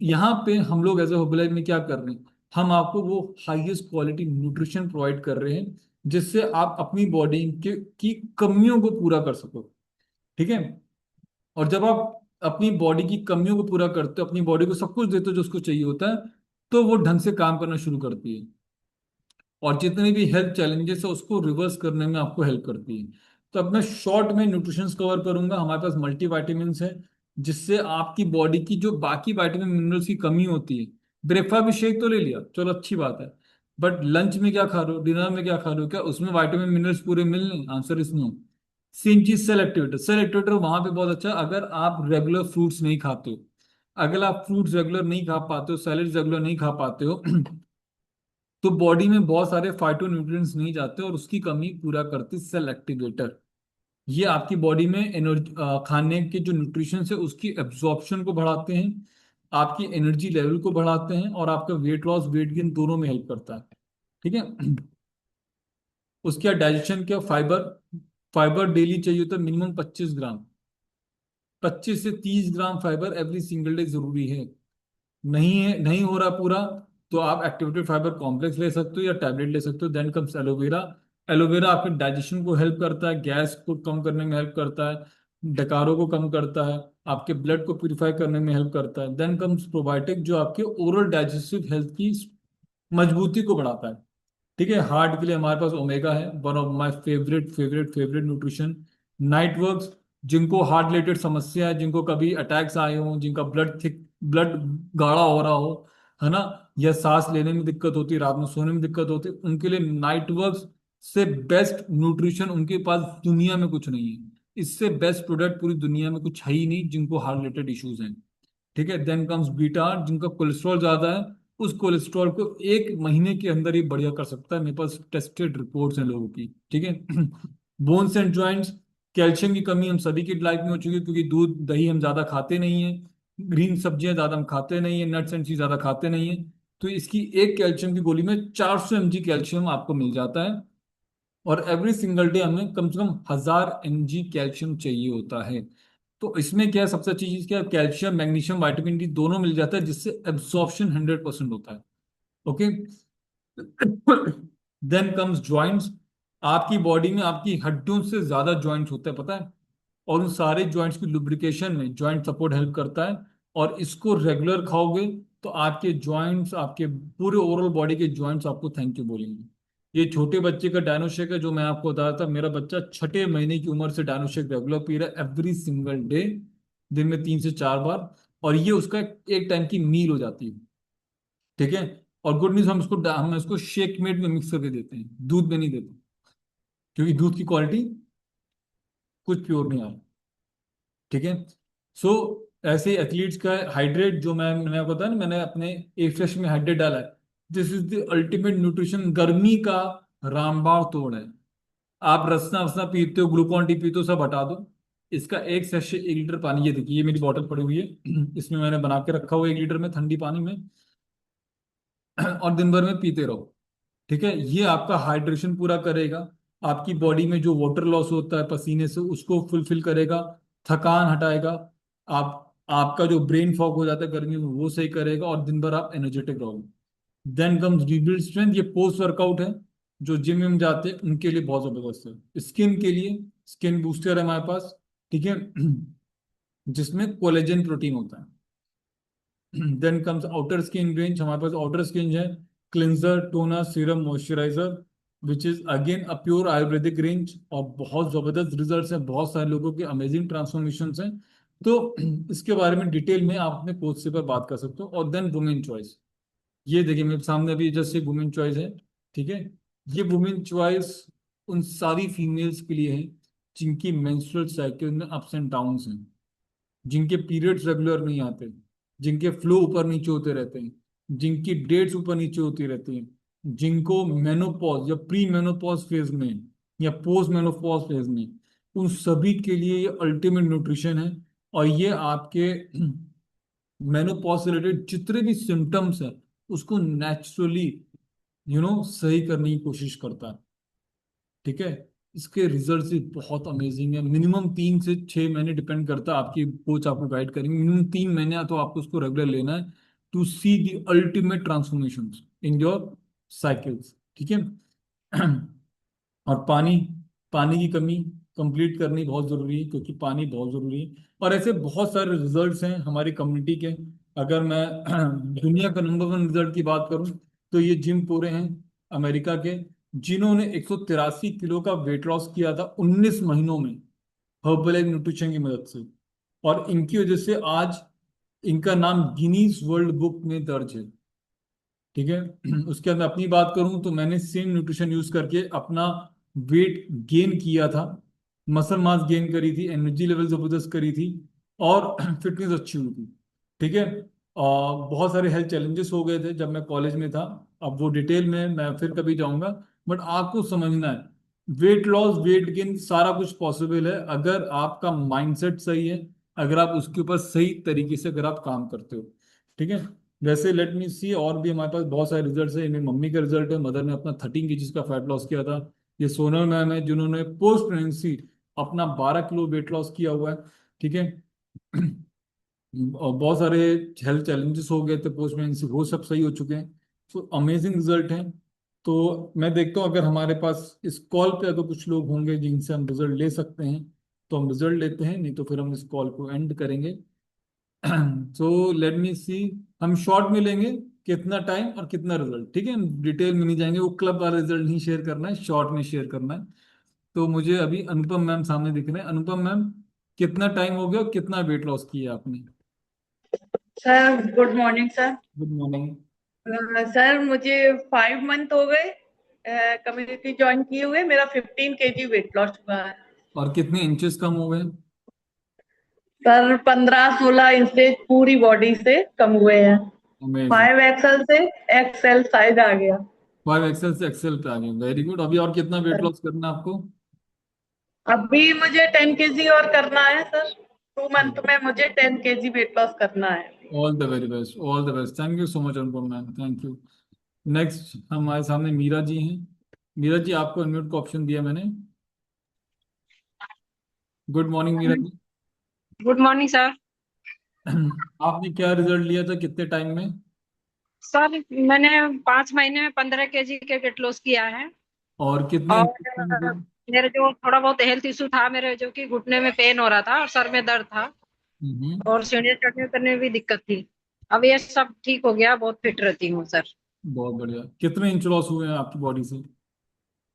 यहाँ पे हम लोग एज ए हर्बलाइफ में क्या कर रहे हैं, हम आपको वो हाईएस्ट क्वालिटी न्यूट्रिशन प्रोवाइड कर रहे हैं जिससे आप अपनी बॉडी के की कमियों को पूरा कर सको। ठीक है। और जब आप अपनी बॉडी की कमियों को पूरा करते हो, अपनी बॉडी को सब कुछ देते हो जो उसको चाहिए होता है, तो वो ढंग से काम करना शुरू करती है और जितने भी हेल्थ चैलेंजेस है उसको रिवर्स करने में आपको हेल्प करती है। तो अब मैं शॉर्ट में न्यूट्रिशन कवर करूंगा। हमारे पास मल्टी वाइटामिन है जिससे आपकी बॉडी की जो बाकी वाइटामिन मिनरल्स की कमी होती है, ब्रेकफास्ट में शेक तो ले लिया, चलो अच्छी बात है, बट लंच में क्या खा रहे हो, डिनर में क्या खा रहे हो, क्या उसमें वाइटामिन मिनरल्स पूरे मिल रहे हैं? Answer is no. सेम चीज सेल एक्टिवेटर। सेल एक्टिवेटर वहां पे बहुत अच्छा है अगर आप रेगुलर फ्रूट्स नहीं खाते हो। अगर आप फ्रूट्स रेगुलर नहीं खा पाते हो, सैलेड रेगुलर नहीं खा पाते हो तो बॉडी में बहुत सारे फाइटोन्यूट्रिएंट्स नहीं जाते और उसकी कमी पूरा करते सेल एक्टिवेटर। ये आपकी बॉडी में एनर्जी, खाने के जो न्यूट्रिशन है उसकी एब्जॉर्प्शन को बढ़ाते हैं, आपकी एनर्जी लेवल को बढ़ाते हैं और आपका वेट लॉस वेट गेन दोनों में हेल्प करता है। ठीक है। उसके बाद डाइजेशन क्या, फाइबर। फाइबर डेली चाहिए होता है मिनिमम 25 ग्राम, 25 से 30 ग्राम फाइबर एवरी सिंगल डे जरूरी है। नहीं है, नहीं हो रहा पूरा, तो आप एक्टिवेटेड फाइबर कॉम्प्लेक्स ले सकते हो या टैबलेट ले सकते हो। Then comes aloe vera. एलोवेरा आपके डाइजेशन को हेल्प करता है, गैस को कम करने में हेल्प करता है, डकारों को कम करता है, आपके ब्लड को प्यूरिफाई करने में हेल्प करता है। देन कम्स प्रोबायोटिक जो आपके ओरल डाइजेस्टिव हेल्थ की मजबूती को बढ़ाता है। ठीक है। हार्ट के लिए हमारे पास ओमेगा है, one of my favourite favourite favourite nutrition. Night works, जिनको हार्ट रिलेटेड समस्या है, जिनको कभी अटैक्स आए हों, जिनका ब्लड गाढ़ा हो रहा हो, है ना, या सांस लेने में दिक्कत होती है, रात में सोने में दिक्कत होती है, उनके लिए नाइट वर्क्स से बेस्ट न्यूट्रिशन उनके पास दुनिया में कुछ नहीं है। इससे बेस्ट प्रोडक्ट पूरी दुनिया में कुछ है ही नहीं जिनको हार्ट रिलेटेड इश्यूज हैं। ठीक है। देन कम्स बीटा, जिनका कोलेस्ट्रॉल ज्यादा है, उस कोलेस्ट्रॉल को 1 महीने के अंदर ही बढ़िया कर सकता है। मेरे पास टेस्टेड रिपोर्ट्स हैं लोगों की। ठीक है। बोन्स एंड जॉइंट्स, कैल्शियम की कमी हम सभी की लाइफ में हो चुकी है क्योंकि दूध दही हम ज्यादा खाते नहीं है, ग्रीन सब्जियां ज्यादा हम खाते नहीं है, नट्स एंड चीज ज्यादा खाते नहीं है। तो इसकी एक कैल्शियम की गोली में 400 mg कैल्शियम आपको मिल जाता है और एवरी सिंगल डे हमें कम से कम 1000 mg कैल्शियम चाहिए होता है। तो इसमें क्या है, सबसे अच्छी चीज क्या है, कैल्शियम मैग्नीशियम विटामिन डी दोनों मिल जाता है जिससे एब्सॉर्प्शन 100% होता है। ओके। Then comes joints. आपकी बॉडी में आपकी हड्डियों से ज्यादा जॉइंट्स होते हैं, पता है, और उन सारे जॉइंट्स की लुब्रिकेशन में जॉइंट सपोर्ट हेल्प करता है। और इसको रेगुलर खाओगे तो आपके जॉइंट्स, आपके पूरे ओवरऑल बॉडी के जॉइंट्स आपको थैंक यू बोलेंगे। ये छोटे बच्चे का डायनोशेक है जो मैं आपको बताया था, मेरा बच्चा 6 महीने की उम्र से डायनोशेक रेगुलर पी रहा है एवरी सिंगल डे, दिन में 3 से 4 बार। और ये उसका एक टाइम की मील हो जाती है। ठीक है। और गुड न्यूज, हम इसको शेक मेड में मिक्स करके देते हैं, दूध में नहीं देते क्योंकि दूध की क्वालिटी कुछ प्योर नहीं आ रहा। ठीक है। सो ऐसे एथलीट्स का हाइड्रेट, जो मैंने आपको बताया ना, मैंने अपने एक फ्रेश में हाइड्रेट डाला है। This is the ultimate nutrition, गर्मी का रामबाण तोड़ है। आप रसना वसना पीते हो, ग्लूकॉन डी पीते हो, सब हटा दो। इसका एक सेशे 1 लीटर पानी, ये देखिए ये मेरी बोतल पड़ी हुई है इसमें मैंने बना के रखा हुआ है 1 लीटर में ठंडी पानी में और दिन भर में पीते रहो। ठीक है। ये आपका हाइड्रेशन पूरा करेगा, आपकी बॉडी में जो वाटर लॉस होता है पसीने से उसको फुलफिल करेगा, थकान हटाएगा, आप आपका जो ब्रेन फॉग हो जाता है गर्मी में वो सही करेगा और दिन भर आप एनर्जेटिक रहोगे। Then comes rebuild strength. ये पोस्ट वर्कआउट है, जो जिम में जाते हैं उनके लिए बहुत जबरदस्त है। स्किन के लिए स्किन बूस्टर है हमारे पास। ठीक है। जिसमें कोलेजन प्रोटीन होता है। Then comes outer skin range. हमारे पास आउटर स्किन है, cleanser, toner, serum, moisturiser, which is again a pure ayurvedic range और बहुत जबरदस्त रिजल्ट्स हैं, बहुत सारे लोगों के अमेजिंग ट्रांसफॉर्मेशन हैं। तो इसके बारे में डिटेल में आप अपने कोच से पर बात कर सकते हो। और देन वुमेन चॉइस, ये देखिए मेरे सामने अभी जस्ट एक वुमेन चॉइस है। ठीक है। ये वुमेन चॉइस उन सारी फीमेल्स के लिए है जिनकी मेंस्ट्रुअल साइकिल में अप्स एंड डाउन्स हैं, जिनके पीरियड्स रेगुलर नहीं आते, जिनके फ्लो ऊपर नीचे होते रहते हैं, जिनकी डेट्स ऊपर नीचे होती रहती हैं, जिनको मेनोपॉज या प्री मेनोपॉज फेज में या पोस्ट मेनोपॉज फेज में, उन सभी के लिए ये अल्टीमेट न्यूट्रिशन है। और ये आपके मेनोपॉज से रिलेटेड जितने भी सिम्टम्स हैं उसको नेचुरली सही करने की कोशिश करता है। ठीक है। इसके रिजल्ट भी बहुत अमेजिंग है। मिनिमम 3 से 6 महीने डिपेंड करता है, आपकी कोच आपको गाइड करेंगे, मिनिमम 3 महीने तो आपको उसको रेगुलर लेना है। To see the ultimate transformation in your cycles, ठीक है। और पानी, पानी की कमी कंप्लीट करनी बहुत जरूरी है, क्योंकि पानी बहुत जरूरी है। और ऐसे बहुत सारे रिजल्ट्स हैं हमारी कम्युनिटी के। अगर मैं दुनिया का नंबर वन रिजल्ट की बात करूं, तो ये जिम पूरे हैं अमेरिका के, जिन्होंने 183 किलो का वेट लॉस किया था 19 महीनों में, हर्बल न्यूट्रिशन की मदद से। और इनकी वजह से आज इनका नाम गिनीज वर्ल्ड बुक में दर्ज है, ठीक है। उसके अंदर अपनी बात करूं तो मैंने सेम न्यूट्रिशन यूज करके अपना वेट गेन किया था, मसल मास गेन करी थी, एनर्जी लेवल जबरदस्त करी थी, और फिटनेस अच्छी हुई थी, ठीक है। और बहुत सारे हेल्थ चैलेंजेस हो गए थे जब मैं कॉलेज में था, अब वो डिटेल में मैं फिर कभी जाऊंगा। बट आपको समझना है, वेट लॉस वेट गेन सारा कुछ पॉसिबल है अगर आपका माइंडसेट सही है, अगर आप उसके ऊपर सही तरीके से अगर आप काम करते हो, ठीक है। वैसे लेट मी सी, और भी हमारे पास बहुत सारे रिजल्ट्स है। मेरी मम्मी का रिजल्ट है, मदर ने अपना 13 केजीज का फैट लॉस किया था। ये सोनल मैम है जिन्होंने पोस्ट प्रेगनेंसी अपना 12 किलो वेट लॉस किया हुआ है, ठीक है। और बहुत सारे हेल्थ चैलेंजेस हो गए थे पोस्ट प्रेगनेंसी, वो सब सही हो चुके हैं। तो अमेजिंग रिजल्ट हैं। तो मैं देखता हूँ अगर हमारे पास इस कॉल पे अगर कुछ लोग होंगे जिनसे हम रिजल्ट ले सकते हैं, तो हम रिजल्ट लेते हैं, नहीं तो फिर हम इस कॉल को एंड करेंगे। सो लेट मी सी, हम शॉर्ट में लेंगे कितना टाइम और कितना रिजल्ट, ठीक है। डिटेल में नहीं जाएंगे, वो क्लब वाला रिजल्ट नहीं शेयर करना है, शॉर्ट में शेयर करना है। तो मुझे अभी अनुपम मैम सामने दिख रहे हैं। अनुपम मैम, कितना टाइम हो गया और कितना वेट लॉस किया आपने? Sir good morning sir. Good morning. Sir मुझे 5 मंथ हो गए कम्युनिटी ज्वाइन किए हुए। मेरा 15 kg वेट लॉस हुआ है। और कितने इंचेस कम हो गए? सर 15-16 इंच से पूरी बॉडी से कम हुए हैं। अमेजिंग। 5 XL से XL साइज आ गया। 5 एक्सेल से एक्सेल पे आ गए, वेरी गुड। अभी और कितना वेट लॉस करना है आपको? अभी मुझे 10 kg और करना है सर। 2 मंथ में मुझे 10 kg वेट लॉस करना है। All the very best, all the best, thank you so much Anupam ma'am, thank you. Next हमारे सामने मीरा जी हैं। मीरा जी, आपको अनम्यूट का ऑप्शन दिया मैंने। Good morning Meera ji. Good morning sir. आपने क्या रिजल्ट लिया था, कितने टाइम में? सर मैंने 5 महीने में 15 kg के वेट लॉस किया है। और कितने और इंचेस कम हुए? मेरे जो थोड़ा बहुत हेल्थ इशू था, मेरे जो कि घुटने में पेन हो रहा था और सर में दर्द था हम्म। और सीढ़ियाँ चढ़ने उतरने में भी दिक्कत थी। अब ये सब ठीक हो गया, बहुत फिट रहती हूँ सर। बहुत बढ़िया। कितने इंच लॉस हुए हैं आपकी बॉडी से?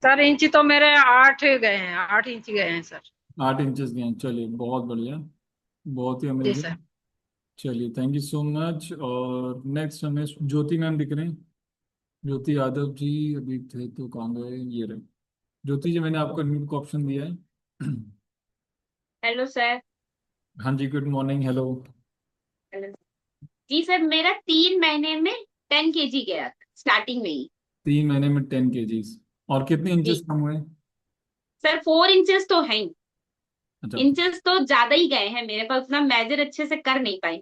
सर इंची तो मेरे 8 गए हैं, 8 इंच गए हैं सर। 8 इंचेस गए हैं, चलिए बहुत बढ़िया, बहुत ही जी अमेजिंग। सर। चलिए थैंक यू सो मच। और नेक्स्ट हमें ज्योति मैम दिख रहे हैं। ज्योति यादव जी अभी थे तो कहाँ गए, ये रहे। ज्योति जी, मैंने आपको म्यूट का ऑप्शन दिया है। Hello sir. हाँ जी, गुड मॉर्निंग, हेलो। हेलो। जी सर, मेरा 3 महीने में 10 kg गया था स्टार्टिंग में ही। 3 महीने में 10 केजीज। और कितने इंचेस जी कम हुए? सर, 4 इंचेस तो है ही। अच्छा, इंचेस तो ज्यादा ही गए हैं मेरे पास, उतना मेजर अच्छे से कर नहीं पाई,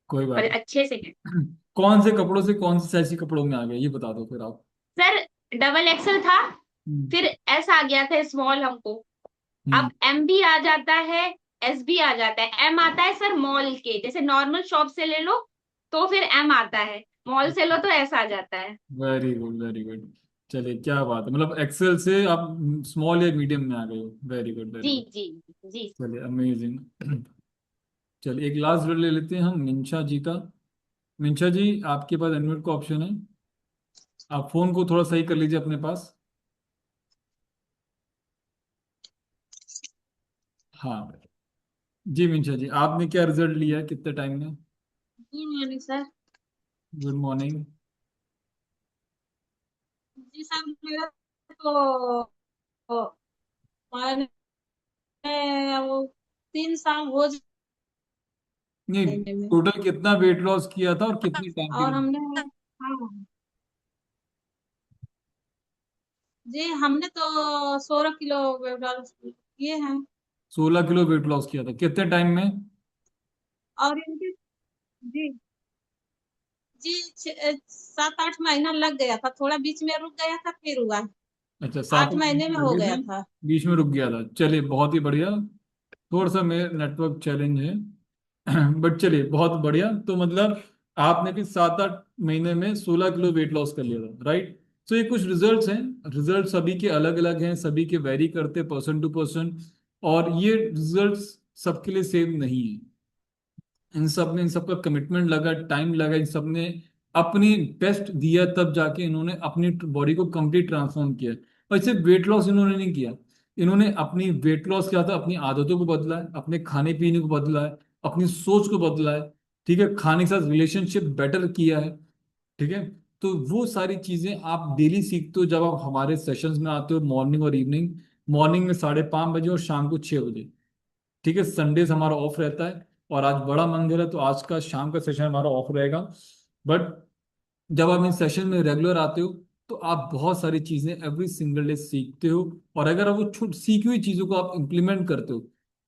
कोई पर बात अच्छे से है। नहीं। कौन से कपड़ों से कौन से साइज के कपड़ों में आ गए, ये बता दो फिर आप। सर डबल एक्सल था, हम्म। फिर एस आ गया था स्मॉल हमको। हम्म। अब एम भी आ जाता है, एस भी आ जाता है। एम आता है सर मॉल के, जैसे नॉर्मल शॉप से ले लो तो फिर एम आता है, मॉल से लो तो एस आ जाता है। Very good, very good. चलिए क्या बात है, मतलब एक्सेल से आप स्मॉल या मीडियम में आ गए हो, वेरी गुड, वेरी जी गुड। जी जी। चलिए अमेजिंग। चलिए एक लास्ट वर्ड ले लेते हैं हम मिंशा जी का। मिंशा जी, आपके पास अनम्यूट का ऑप्शन है, आप फोन को थोड़ा सही कर लीजिए अपने पास। हाँ जी, मिंशा जी, आपने क्या रिजल्ट लिया है, कितने टाइम में? Good morning sir. Good morning. जी सर, मेरा तो मैंने वो 3 साल हो नहीं, जाने में। टोटल कितना वेट लॉस किया था और कितने टाइम के और लिए? हमने, हाँ जी, हमने तो 16 किलो किए हैं। 16 किलो वेट लॉस किया था, कितने टाइम में? और इनके, जी जी, 7-8 महीना लग गया था, थोड़ा बीच में रुक गया था, फिर हुआ। अच्छा, सात आठ आठ महीने में महीने हो लगे गया थे, था। बीच में रुक गया था, चलिए बहुत ही बढ़िया। थोड़ा सा मेरे नेटवर्क चैलेंज है। बट चलिए बहुत बढ़िया। तो मतलब आपने भी 7-8 महीने में 16 किलो वेट लॉस कर लिया था, राइट? तो ये कुछ रिजल्ट्स हैं। रिजल्ट सभी के अलग अलग हैं, सभी के वेरी करते हैं पर्सन टू पर्सन, और ये रिजल्ट्स सबके लिए सेम नहीं है। इन सबका कमिटमेंट लगा, टाइम लगा, इन सब ने अपनी बेस्ट दिया, तब जाके इन्होंने अपनी बॉडी को कंप्लीट ट्रांसफॉर्म किया। और सिर्फ वेट लॉस इन्होंने नहीं किया, इन्होंने अपनी वेट लॉस किया था, अपनी आदतों को बदला है, अपने खाने पीने को बदला है, अपनी सोच को बदला है, ठीक है, खाने के साथ रिलेशनशिप बेटर किया है, ठीक है। तो वो सारी चीजें आप डेली सीखते हो जब आप हमारे सेशंस में आते हो, मॉर्निंग और इवनिंग। मॉर्निंग में 5:30 बजे और शाम को 6 बजे, ठीक है। संडेज हमारा ऑफ रहता है, और आज बड़ा मंदिर है तो आज का शाम का सेशन हमारा ऑफ रहेगा। बट जब आप इन सेशन में रेगुलर आते हो तो आप बहुत सारी चीजें एवरी सिंगल डे सीखते हो, और अगर आप वो छूट सीखी हुई चीजों को आप इम्प्लीमेंट करते हो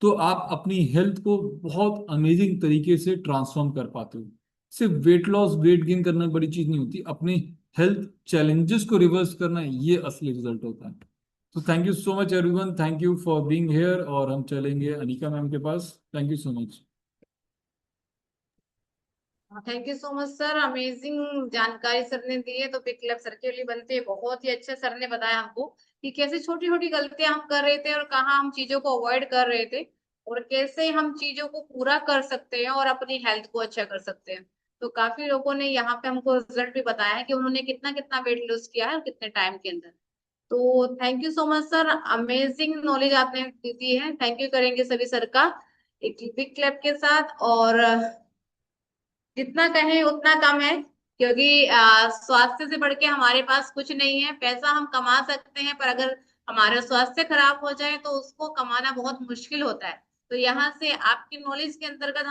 तो आप अपनी हेल्थ को बहुत अमेजिंग तरीके से ट्रांसफॉर्म कर पाते हो। सिर्फ वेट लॉस वेट गेन करना बड़ी चीज नहीं होती, अपने हेल्थ चैलेंजेस को रिवर्स करना ये असली रिजल्ट होता है। तो thank you so much everyone, thank you for being here, और हम चलेंगे अनिका मैम के पास। Thank you so much. Thank you so much sir, amazing जानकारी सर ने दी है। तो बिग क्लब सर के लिए बनते हैं, बहुत ही अच्छे सर ने बताया हमको कि कैसे छोटी छोटी गलतियां हम कर रहे थे और कहाँ हम चीजों को अवॉइड कर रहे थे, और कैसे हम चीजों को पूरा कर सकते हैं और अपनी हेल्थ को अच्छा कर सकते हैं। तो काफी लोगों ने यहाँ पे हमको रिजल्ट भी बताया है कि उन्होंने कितना कितना वेट लूज किया है और कितने टाइम के अंदर। तो thank you so much sir, amazing knowledge आपने दी है। थैंक यू करेंगे सभी सर का एक बिग क्लब के साथ। और जितना कहें उतना कम है, क्योंकि स्वास्थ्य से बढ़ के हमारे पास कुछ नहीं है। पैसा हम कमा सकते हैं, पर अगर हमारा स्वास्थ्य खराब हो जाए तो उसको कमाना बहुत मुश्किल होता है। तो यहाँ से आपकी नॉलेज के अंतर्गत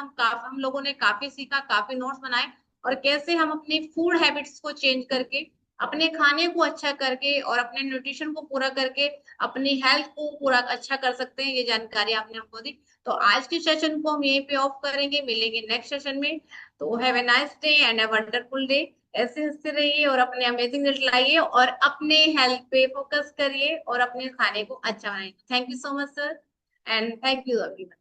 हम लोगों ने काफी सीखा, काफी नोट्स बनाए, और कैसे हम अपनी फूड हैबिट्स को चेंज करके, अपने खाने को अच्छा करके और अपने न्यूट्रिशन को पूरा करके अपनी हेल्थ को पूरा अच्छा कर सकते हैं, ये जानकारी आपने हमको दी। तो आज के सेशन को हम यहीं पे ऑफ करेंगे, मिलेंगे नेक्स्ट सेशन में। तो have a nice day and a wonderful day. ऐसे हंसते रहिए और अपने अमेजिंग रिजल्ट लाइए और अपने हेल्थ पे फोकस करिए और अपने खाने को अच्छा बनाइए। Thank you so much sir, and thank you everyone.